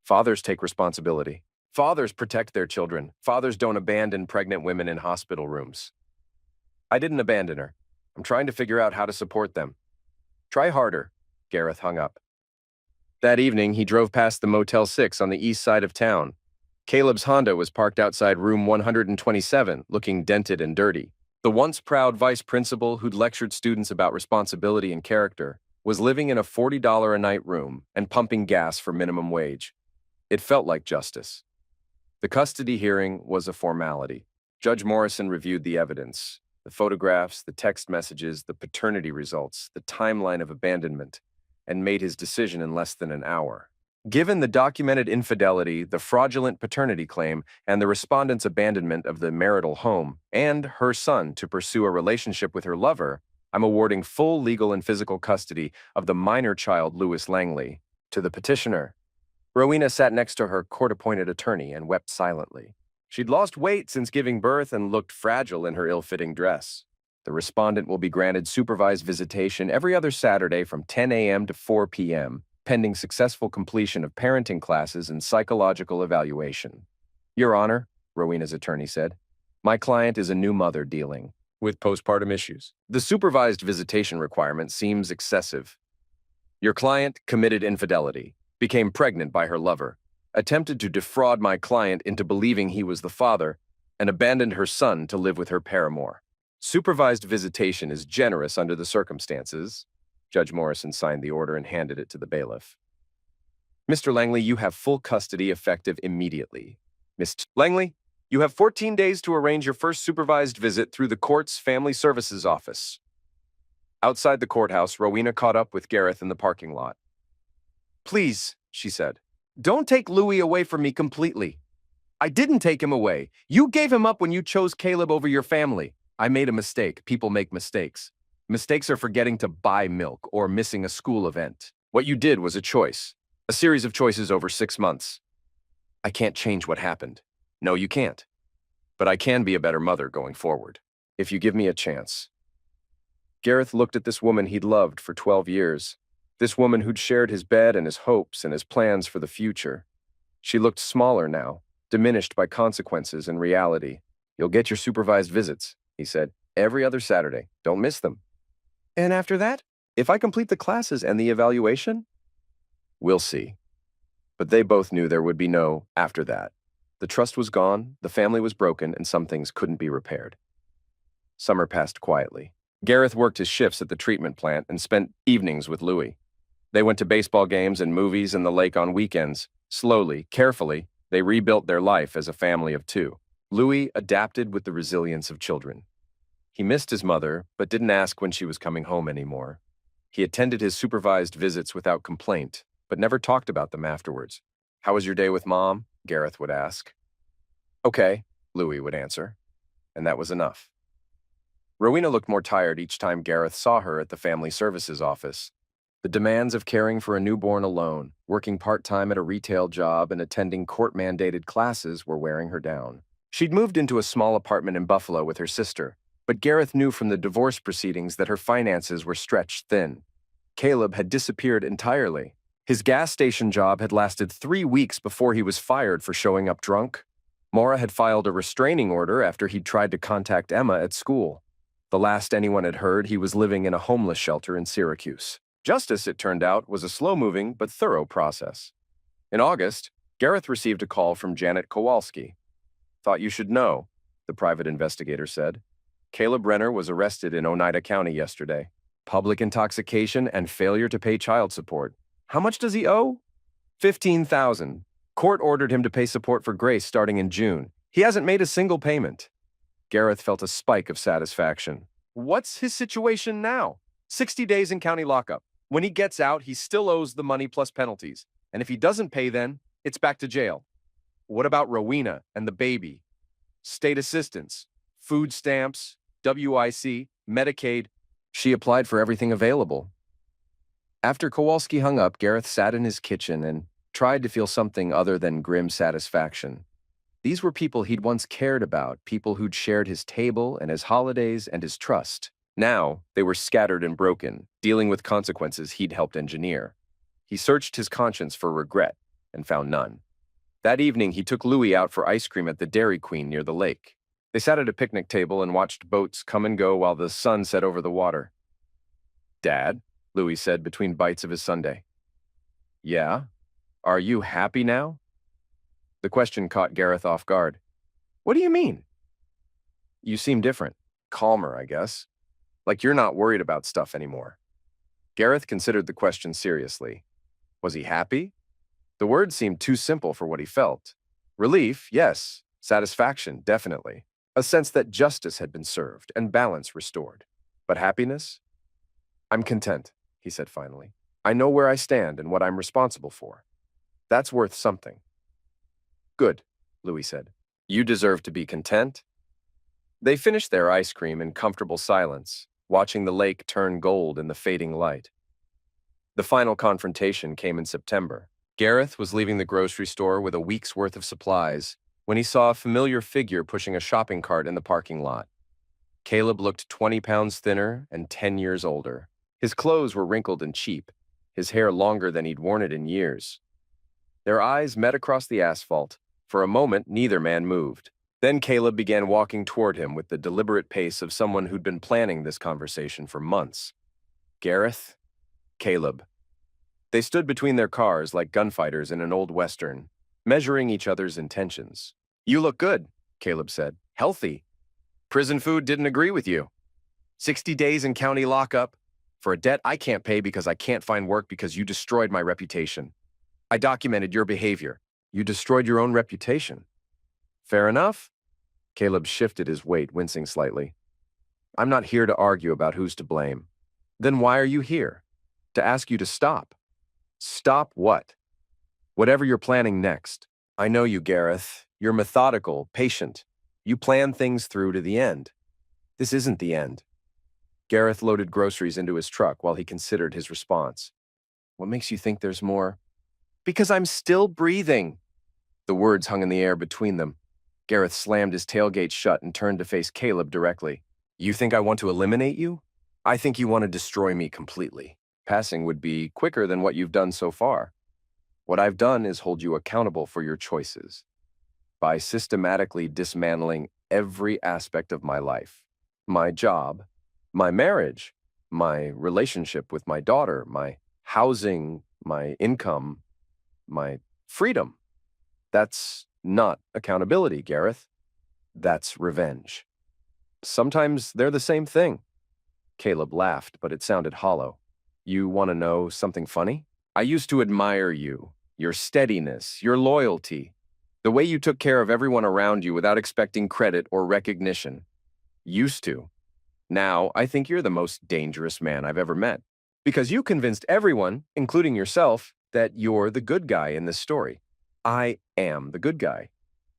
Fathers take responsibility. Fathers protect their children. Fathers don't abandon pregnant women in hospital rooms. I didn't abandon her. I'm trying to figure out how to support them. Try harder. Gareth hung up. That evening, he drove past the Motel 6 on the east side of town. Caleb's Honda was parked outside room 127, looking dented and dirty. The once proud vice principal who'd lectured students about responsibility and character was living in a $40 a night room and pumping gas for minimum wage. It felt like justice. The custody hearing was a formality. Judge Morrison reviewed the evidence, the photographs, the text messages, the paternity results, the timeline of abandonment, and made his decision in less than an hour. Given the documented infidelity, the fraudulent paternity claim, and the respondent's abandonment of the marital home, and her son to pursue a relationship with her lover, I'm awarding full legal and physical custody of the minor child, Louis Langley, to the petitioner. Rowena sat next to her court-appointed attorney and wept silently. She'd lost weight since giving birth and looked fragile in her ill-fitting dress. The respondent will be granted supervised visitation every other Saturday from 10 a.m. to 4 p.m., pending successful completion of parenting classes and psychological evaluation. Your Honor, Rowena's attorney said, my client is a new mother dealing with postpartum issues. The supervised visitation requirement seems excessive. Your client committed infidelity, became pregnant by her lover, attempted to defraud my client into believing he was the father, and abandoned her son to live with her paramour. Supervised visitation is generous under the circumstances. Judge Morrison signed the order and handed it to the bailiff. Mr. Langley, you have full custody effective immediately. Mr. Langley, you have 14 days to arrange your first supervised visit through the court's Family Services office. Outside the courthouse, Rowena caught up with Gareth in the parking lot. Please, she said, don't take Louis away from me completely. I didn't take him away. You gave him up when you chose Caleb over your family. I made a mistake. People make mistakes. Mistakes are forgetting to buy milk or missing a school event. What you did was a choice. A series of choices over 6 months. I can't change what happened. No, you can't. But I can be a better mother going forward, if you give me a chance. Gareth looked at this woman he'd loved for 12 years. This woman who'd shared his bed and his hopes and his plans for the future. She looked smaller now, diminished by consequences and reality. You'll get your supervised visits, he said, every other Saturday. Don't miss them. And after that, if I complete the classes and the evaluation? We'll see. But they both knew there would be no after that. The trust was gone, the family was broken, and some things couldn't be repaired. Summer passed quietly. Gareth worked his shifts at the treatment plant and spent evenings with Louis. They went to baseball games and movies and the lake on weekends. Slowly, carefully, they rebuilt their life as a family of 2. Louis adapted with the resilience of children. He missed his mother, but didn't ask when she was coming home anymore. He attended his supervised visits without complaint, but never talked about them afterwards. How was your day with Mom? Gareth would ask. Okay, Louis would answer. And that was enough. Rowena looked more tired each time Gareth saw her at the Family Services office. The demands of caring for a newborn alone, working part-time at a retail job, and attending court-mandated classes were wearing her down. She'd moved into a small apartment in Buffalo with her sister, but Gareth knew from the divorce proceedings that her finances were stretched thin. Caleb had disappeared entirely. His gas station job had lasted 3 weeks before he was fired for showing up drunk. Maura had filed a restraining order after he'd tried to contact Emma at school. The last anyone had heard, he was living in a homeless shelter in Syracuse. Justice, it turned out, was a slow-moving but thorough process. In August, Gareth received a call from Janet Kowalski. Thought you should know, the private investigator said. Caleb Renner was arrested in Oneida County yesterday. Public intoxication and failure to pay child support. How much does he owe? $15,000. Court ordered him to pay support for Grace starting in June. He hasn't made a single payment. Gareth felt a spike of satisfaction. What's his situation now? 60 days in county lockup. When he gets out, he still owes the money plus penalties. And if he doesn't pay then, it's back to jail. What about Rowena and the baby? State assistance, food stamps, WIC, Medicaid. She applied for everything available. After Kowalski hung up, Gareth sat in his kitchen and tried to feel something other than grim satisfaction. These were people he'd once cared about, people who'd shared his table and his holidays and his trust. Now, they were scattered and broken, dealing with consequences he'd helped engineer. He searched his conscience for regret and found none. That evening, he took Louis out for ice cream at the Dairy Queen near the lake. They sat at a picnic table and watched boats come and go while the sun set over the water. "Dad," Louis said between bites of his sundae. "Yeah? Are you happy now?" The question caught Gareth off guard. "What do you mean?" "You seem different. Calmer, I guess. Like you're not worried about stuff anymore." Gareth considered the question seriously. Was he happy? The words seemed too simple for what he felt. Relief, yes. Satisfaction, definitely. A sense that justice had been served and balance restored. But happiness? "I'm content," he said finally. "I know where I stand and what I'm responsible for. That's worth something." "Good," Louis said. "You deserve to be content." They finished their ice cream in comfortable silence, watching the lake turn gold in the fading light. The final confrontation came in September. Gareth was leaving the grocery store with a week's worth of supplies when he saw a familiar figure pushing a shopping cart in the parking lot. Caleb looked 20 pounds thinner and 10 years older. His clothes were wrinkled and cheap, his hair longer than he'd worn it in years. Their eyes met across the asphalt. For a moment, neither man moved. Then Caleb began walking toward him with the deliberate pace of someone who'd been planning this conversation for months. Gareth, Caleb. They stood between their cars like gunfighters in an old western, measuring each other's intentions. "You look good," Caleb said. "Healthy. Prison food didn't agree with you. 60 days in county lockup for a debt I can't pay because I can't find work because you destroyed my reputation. I documented your behavior. You destroyed your own reputation." "Fair enough." Caleb shifted his weight, wincing slightly. "I'm not here to argue about who's to blame." "Then why are you here?" "To ask you to stop." "Stop what?" "Whatever you're planning next. I know you, Gareth. You're methodical, patient. You plan things through to the end. This isn't the end." Gareth loaded groceries into his truck while he considered his response. "What makes you think there's more?" "Because I'm still breathing." The words hung in the air between them. Gareth slammed his tailgate shut and turned to face Caleb directly. "You think I want to eliminate you? I think you want to destroy me completely. Passing would be quicker than what you've done so far. What I've done is hold you accountable for your choices by systematically dismantling every aspect of my life. My job, my marriage, my relationship with my daughter, my housing, my income, my freedom. That's not accountability, Gareth. That's revenge. Sometimes they're the same thing." Caleb laughed, but it sounded hollow. "You want to know something funny? I used to admire you, your steadiness, your loyalty, the way you took care of everyone around you without expecting credit or recognition. Used to. Now, I think you're the most dangerous man I've ever met. Because you convinced everyone, including yourself, that you're the good guy in this story. I am the good guy.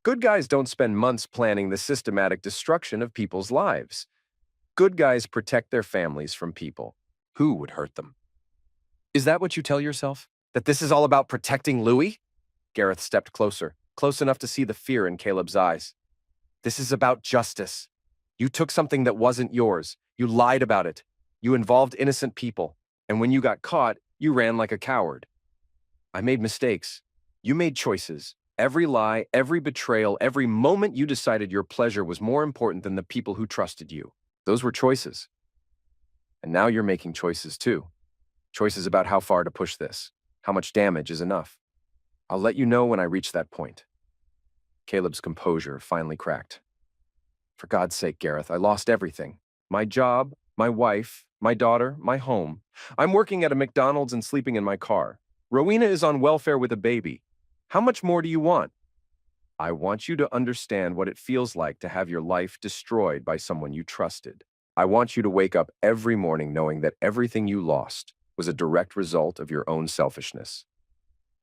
Good guys don't spend months planning the systematic destruction of people's lives. Good guys protect their families from people who would hurt them." "Is that what you tell yourself? That this is all about protecting Louis?" Gareth stepped closer, close enough to see the fear in Caleb's eyes. "This is about justice. You took something that wasn't yours. You lied about it. You involved innocent people. And when you got caught, you ran like a coward. I made mistakes. You made choices. Every lie, every betrayal, every moment you decided your pleasure was more important than the people who trusted you. Those were choices. And now you're making choices too. Choices about how far to push this, how much damage is enough. I'll let you know when I reach that point." Caleb's composure finally cracked. "For God's sake, Gareth, I lost everything. My job, my wife, my daughter, my home. I'm working at a McDonald's and sleeping in my car. Rowena is on welfare with a baby. How much more do you want? I want you to understand what it feels like to have your life destroyed by someone you trusted. I want you to wake up every morning knowing that everything you lost was a direct result of your own selfishness.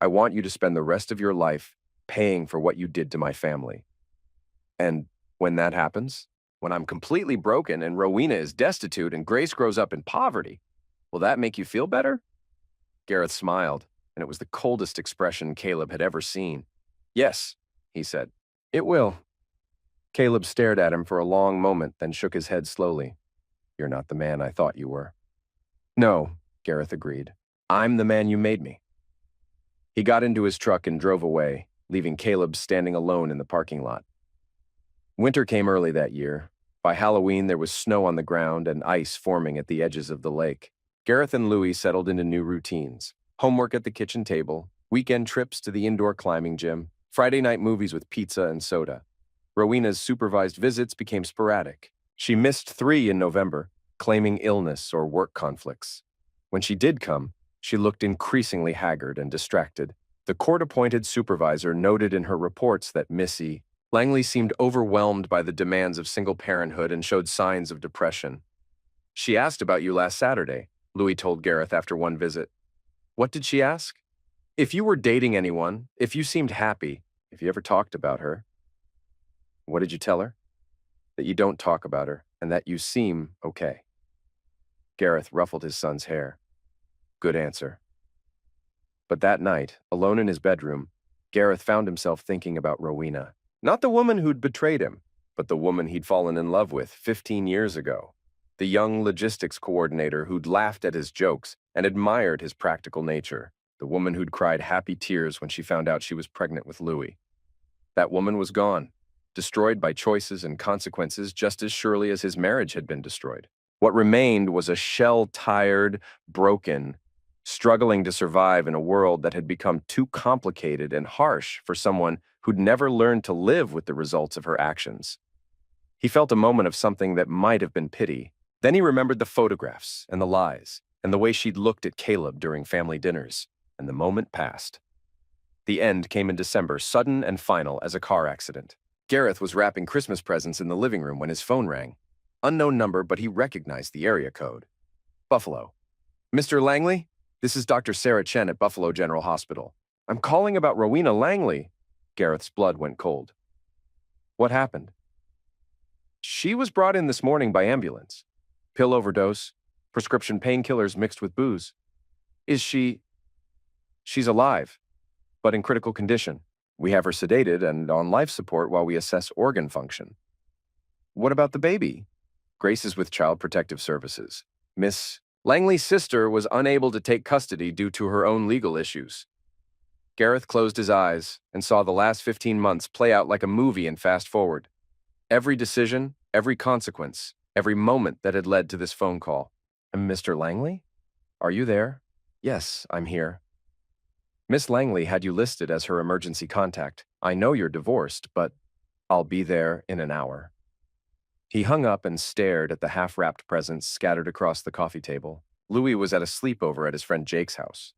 I want you to spend the rest of your life paying for what you did to my family. And when that happens, when I'm completely broken and Rowena is destitute and Grace grows up in poverty, will that make you feel better? Gareth smiled, and it was the coldest expression Caleb had ever seen. Yes, he said. It will. Caleb stared at him for a long moment, then shook his head slowly. You're not the man I thought you were. No, Gareth agreed. I'm the man you made me. He got into his truck and drove away, leaving Caleb standing alone in the parking lot. Winter came early that year. By Halloween, there was snow on the ground and ice forming at the edges of the lake. Gareth and Louie settled into new routines. Homework at the kitchen table, weekend trips to the indoor climbing gym, Friday night movies with pizza and soda. Rowena's supervised visits became sporadic. She missed 3 in November, claiming illness or work conflicts. When she did come, she looked increasingly haggard and distracted. The court-appointed supervisor noted in her reports that Missy Langley seemed overwhelmed by the demands of single parenthood and showed signs of depression. She asked about you last Saturday, Louis told Gareth after one visit. What did she ask? If you were dating anyone, if you seemed happy, if you ever talked about her. What did you tell her? That you don't talk about her and that you seem okay. Gareth ruffled his son's hair. Good answer. But that night, alone in his bedroom, Gareth found himself thinking about Rowena. Not the woman who'd betrayed him, but the woman he'd fallen in love with 15 years ago. The young logistics coordinator who'd laughed at his jokes and admired his practical nature. The woman who'd cried happy tears when she found out she was pregnant with Louis. That woman was gone, destroyed by choices and consequences just as surely as his marriage had been destroyed. What remained was a shell-tired, broken, struggling to survive in a world that had become too complicated and harsh for someone who'd never learned to live with the results of her actions. He felt a moment of something that might have been pity. Then he remembered the photographs and the lies and the way she'd looked at Caleb during family dinners, and the moment passed. The end came in December, sudden and final as a car accident. Gareth was wrapping Christmas presents in the living room when his phone rang. Unknown number, but he recognized the area code. Buffalo. Mr. Langley? This is Dr. Sarah Chen at Buffalo General Hospital. I'm calling about Rowena Langley. Gareth's blood went cold. What happened? She was brought in this morning by ambulance. Pill overdose, prescription painkillers mixed with booze. She's alive, but in critical condition. We have her sedated and on life support while we assess organ function. What about the baby? Grace is with Child Protective Services. Miss Langley's sister was unable to take custody due to her own legal issues. Gareth closed his eyes and saw the last 15 months play out like a movie in fast forward. Every decision, every consequence, every moment that had led to this phone call. Mr. Langley? Are you there? Yes, I'm here. Miss Langley had you listed as her emergency contact. I know you're divorced, but I'll be there in an hour. He hung up and stared at the half-wrapped presents scattered across the coffee table. Louis was at a sleepover at his friend Jake's house.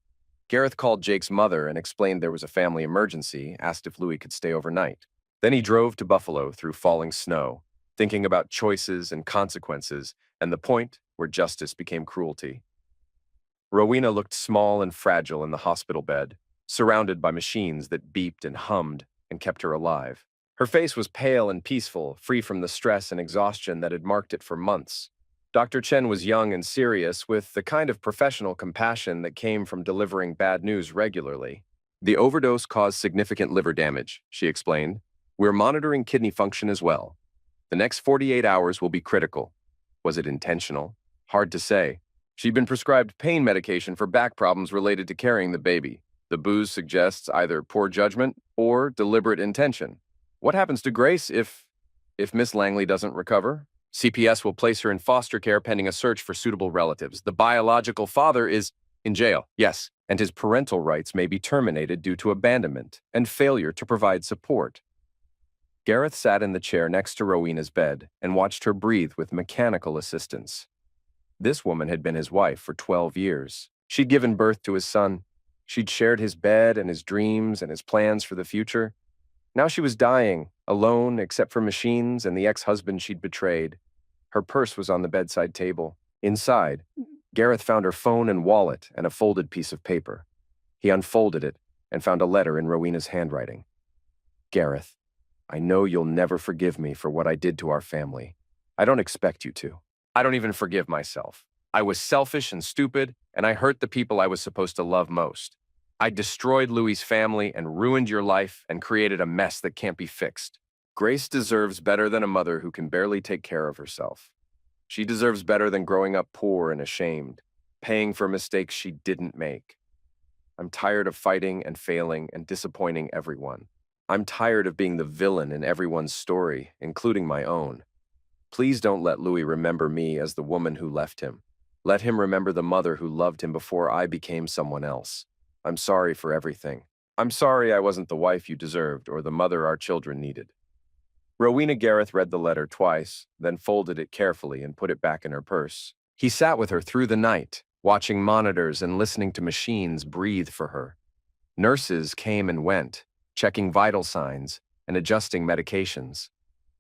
Gareth called Jake's mother and explained there was a family emergency, asked if Louis could stay overnight. Then he drove to Buffalo through falling snow, thinking about choices and consequences and the point where justice became cruelty. Rowena looked small and fragile in the hospital bed, surrounded by machines that beeped and hummed and kept her alive. Her face was pale and peaceful, free from the stress and exhaustion that had marked it for months. Dr. Chen was young and serious, with the kind of professional compassion that came from delivering bad news regularly. The overdose caused significant liver damage, she explained. We're monitoring kidney function as well. The next 48 hours will be critical. Was it intentional? Hard to say. She'd been prescribed pain medication for back problems related to carrying the baby. The booze suggests either poor judgment or deliberate intention. What happens to Grace if Miss Langley doesn't recover? CPS will place her in foster care pending a search for suitable relatives. The biological father is in jail, yes, and his parental rights may be terminated due to abandonment and failure to provide support. Gareth sat in the chair next to Rowena's bed and watched her breathe with mechanical assistance. This woman had been his wife for 12 years. She'd given birth to his son. She'd shared his bed and his dreams and his plans for the future. Now she was dying, alone except for machines and the ex-husband she'd betrayed. Her purse was on the bedside table. Inside, Gareth found her phone and wallet and a folded piece of paper. He unfolded it and found a letter in Rowena's handwriting. Gareth, I know you'll never forgive me for what I did to our family. I don't expect you to. I don't even forgive myself. I was selfish and stupid, and I hurt the people I was supposed to love most. I destroyed Louis's family and ruined your life and created a mess that can't be fixed. Grace deserves better than a mother who can barely take care of herself. She deserves better than growing up poor and ashamed, paying for mistakes she didn't make. I'm tired of fighting and failing and disappointing everyone. I'm tired of being the villain in everyone's story, including my own. Please don't let Louis remember me as the woman who left him. Let him remember the mother who loved him before I became someone else. I'm sorry for everything. I'm sorry I wasn't the wife you deserved or the mother our children needed. Rowena Gareth read the letter twice, then folded it carefully and put it back in her purse. He sat with her through the night, watching monitors and listening to machines breathe for her. Nurses came and went, checking vital signs and adjusting medications.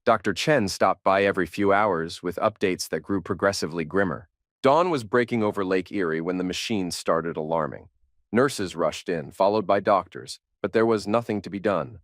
Dr. Chen stopped by every few hours with updates that grew progressively grimmer. Dawn was breaking over Lake Erie when the machines started alarming. Nurses rushed in, followed by doctors, but there was nothing to be done.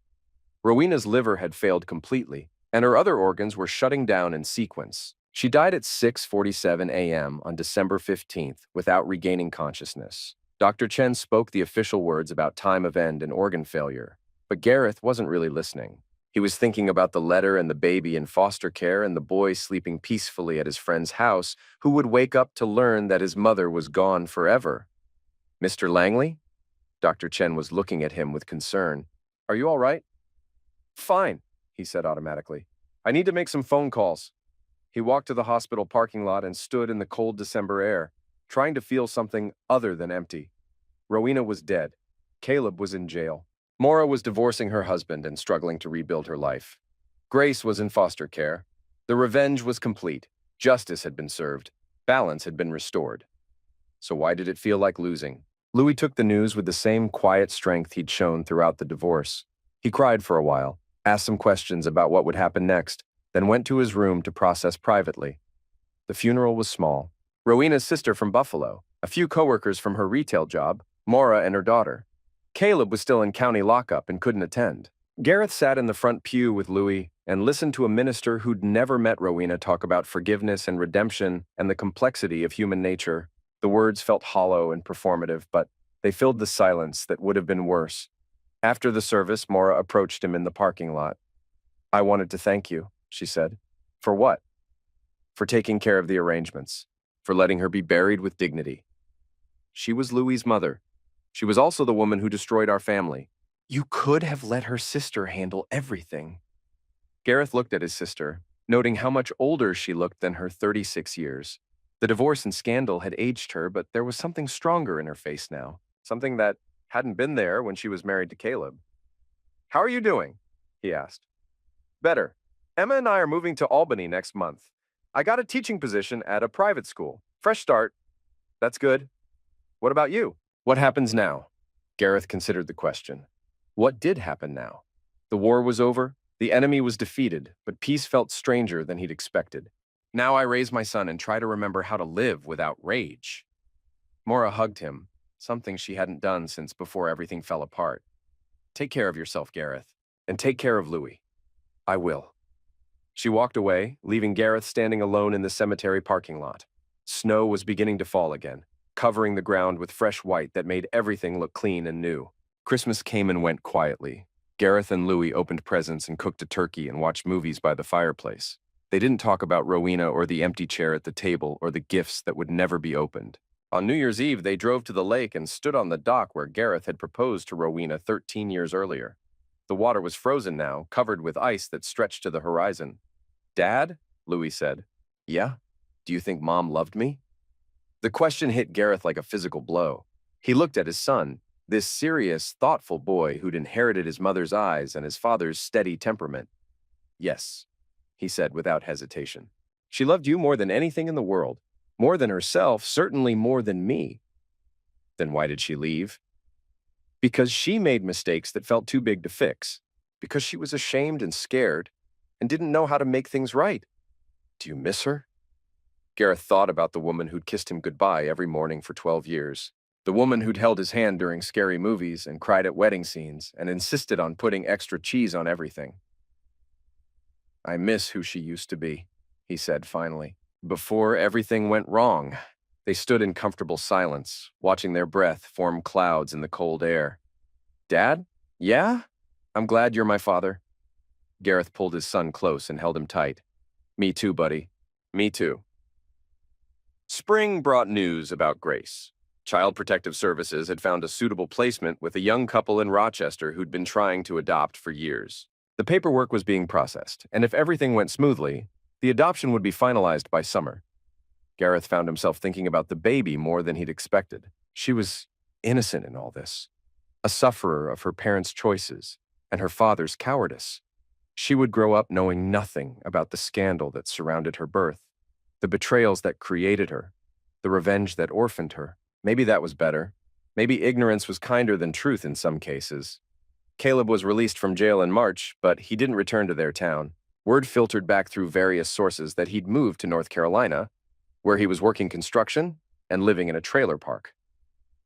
Rowena's liver had failed completely, and her other organs were shutting down in sequence. She died at 6:47 a.m. on December 15th without regaining consciousness. Dr. Chen spoke the official words about time of end and organ failure, but Gareth wasn't really listening. He was thinking about the letter and the baby in foster care and the boy sleeping peacefully at his friend's house who would wake up to learn that his mother was gone forever. Mr. Langley? Dr. Chen was looking at him with concern. Are you all right? Fine, he said automatically. I need to make some phone calls. He walked to the hospital parking lot and stood in the cold December air, trying to feel something other than empty. Rowena was dead. Caleb was in jail. Maura was divorcing her husband and struggling to rebuild her life. Grace was in foster care. The revenge was complete. Justice had been served. Balance had been restored. So why did it feel like losing? Louis took the news with the same quiet strength he'd shown throughout the divorce. He cried for a while, asked some questions about what would happen next, then went to his room to process privately. The funeral was small. Rowena's sister from Buffalo, a few coworkers from her retail job, Maura and her daughter. Caleb was still in county lockup and couldn't attend. Gareth sat in the front pew with Louis and listened to a minister who'd never met Rowena talk about forgiveness and redemption and the complexity of human nature. The words felt hollow and performative, but they filled the silence that would have been worse. After the service, Maura approached him in the parking lot. I wanted to thank you, she said. For what? For taking care of the arrangements, for letting her be buried with dignity. She was Louis's mother. She was also the woman who destroyed our family. You could have let her sister handle everything. Gareth looked at his sister, noting how much older she looked than her 36 years. The divorce and scandal had aged her, but there was something stronger in her face now, something that hadn't been there when she was married to Caleb. How are you doing? He asked. Better. Emma and I are moving to Albany next month. I got a teaching position at a private school. Fresh start. That's good. What about you? What happens now? Gareth considered the question. What did happen now? The war was over, the enemy was defeated, but peace felt stranger than he'd expected. Now I raise my son and try to remember how to live without rage. Maura hugged him, something she hadn't done since before everything fell apart. Take care of yourself, Gareth, and take care of Louis. I will. She walked away, leaving Gareth standing alone in the cemetery parking lot. Snow was beginning to fall again, covering the ground with fresh white that made everything look clean and new. Christmas came and went quietly. Gareth and Louis opened presents and cooked a turkey and watched movies by the fireplace. They didn't talk about Rowena or the empty chair at the table or the gifts that would never be opened. On New Year's Eve, they drove to the lake and stood on the dock where Gareth had proposed to Rowena 13 years earlier. The water was frozen now, covered with ice that stretched to the horizon. Dad? Louis said. Yeah? Do you think Mom loved me? The question hit Gareth like a physical blow. He looked at his son, this serious, thoughtful boy who'd inherited his mother's eyes and his father's steady temperament. Yes, he said without hesitation. She loved you more than anything in the world. More than herself, certainly more than me. Then why did she leave? Because she made mistakes that felt too big to fix. Because she was ashamed and scared and didn't know how to make things right. Do you miss her? Gareth thought about the woman who'd kissed him goodbye every morning for 12 years. The woman who'd held his hand during scary movies and cried at wedding scenes and insisted on putting extra cheese on everything. I miss who she used to be, he said finally. Before everything went wrong, they stood in comfortable silence, watching their breath form clouds in the cold air. Dad? Yeah? I'm glad you're my father. Gareth pulled his son close and held him tight. Me too, buddy. Me too. Spring brought news about Grace. Child Protective Services had found a suitable placement with a young couple in Rochester who'd been trying to adopt for years. The paperwork was being processed, and if everything went smoothly, the adoption would be finalized by summer. Gareth found himself thinking about the baby more than he'd expected. She was innocent in all this, a sufferer of her parents' choices and her father's cowardice. She would grow up knowing nothing about the scandal that surrounded her birth, the betrayals that created her, the revenge that orphaned her. Maybe that was better. Maybe ignorance was kinder than truth in some cases. Caleb was released from jail in March, but he didn't return to their town. Word filtered back through various sources that he'd moved to North Carolina, where he was working construction and living in a trailer park.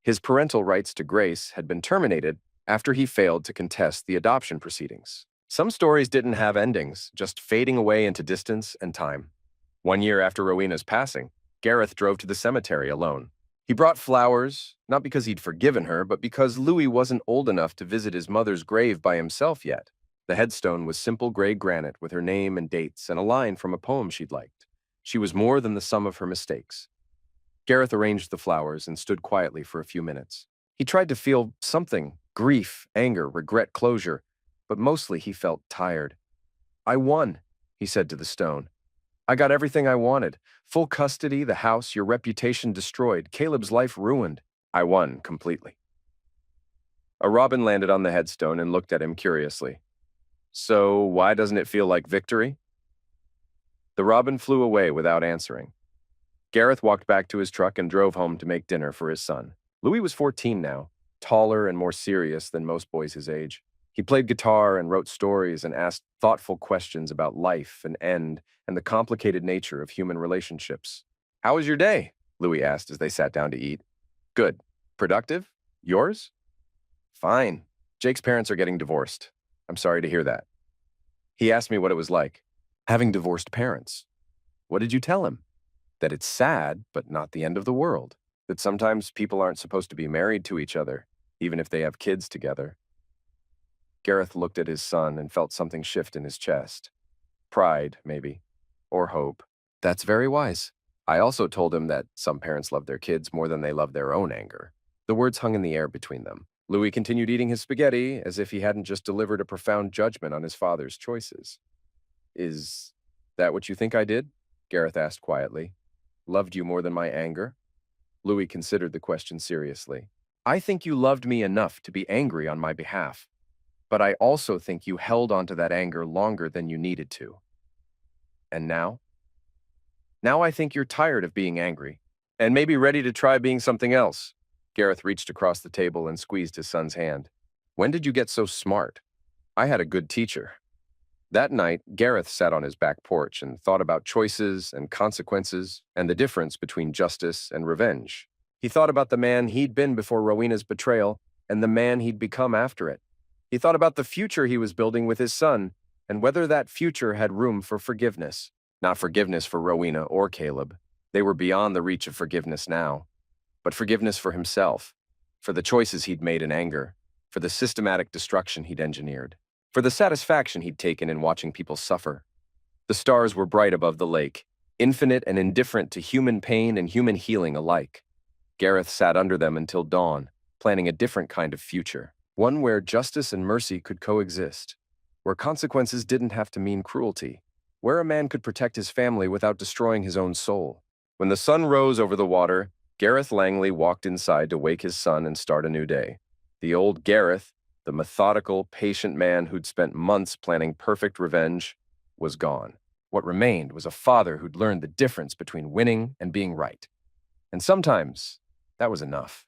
His parental rights to Grace had been terminated after he failed to contest the adoption proceedings. Some stories didn't have endings, just fading away into distance and time. 1 year after Rowena's passing, Gareth drove to the cemetery alone. He brought flowers, not because he'd forgiven her, but because Louis wasn't old enough to visit his mother's grave by himself yet. The headstone was simple gray granite with her name and dates and a line from a poem she'd liked. She was more than the sum of her mistakes. Gareth arranged the flowers and stood quietly for a few minutes. He tried to feel something: grief, anger, regret, closure, but mostly he felt tired. I won, he said to the stone. I got everything I wanted. Full custody, the house, your reputation destroyed, Caleb's life ruined. I won completely. A robin landed on the headstone and looked at him curiously. So why doesn't it feel like victory? The robin flew away without answering. Gareth walked back to his truck and drove home to make dinner for his son. Louis was 14 now, taller and more serious than most boys his age. He played guitar and wrote stories and asked thoughtful questions about life and end and the complicated nature of human relationships. How was your day? Louis asked as they sat down to eat. Good. Productive? Yours? Fine. Jake's parents are getting divorced. I'm sorry to hear that. He asked me what it was like, having divorced parents. What did you tell him? That it's sad, but not the end of the world. That sometimes people aren't supposed to be married to each other, even if they have kids together. Gareth looked at his son and felt something shift in his chest. Pride, maybe. Or hope. That's very wise. I also told him that some parents love their kids more than they love their own anger. The words hung in the air between them. Louis continued eating his spaghetti as if he hadn't just delivered a profound judgment on his father's choices. Is that what you think I did? Gareth asked quietly. Loved you more than my anger? Louis considered the question seriously. I think you loved me enough to be angry on my behalf. But I also think you held onto that anger longer than you needed to. And now? Now I think you're tired of being angry, and maybe ready to try being something else. Gareth reached across the table and squeezed his son's hand. When did you get so smart? I had a good teacher. That night, Gareth sat on his back porch and thought about choices and consequences and the difference between justice and revenge. He thought about the man he'd been before Rowena's betrayal and the man he'd become after it. He thought about the future he was building with his son and whether that future had room for forgiveness. Not forgiveness for Rowena or Caleb. They were beyond the reach of forgiveness now. But forgiveness for himself, for the choices he'd made in anger, for the systematic destruction he'd engineered, for the satisfaction he'd taken in watching people suffer. The stars were bright above the lake, infinite and indifferent to human pain and human healing alike. Gareth sat under them until dawn, planning a different kind of future. One where justice and mercy could coexist, where consequences didn't have to mean cruelty, where a man could protect his family without destroying his own soul. When the sun rose over the water, Gareth Langley walked inside to wake his son and start a new day. The old Gareth, the methodical, patient man who'd spent months planning perfect revenge, was gone. What remained was a father who'd learned the difference between winning and being right. And sometimes, that was enough.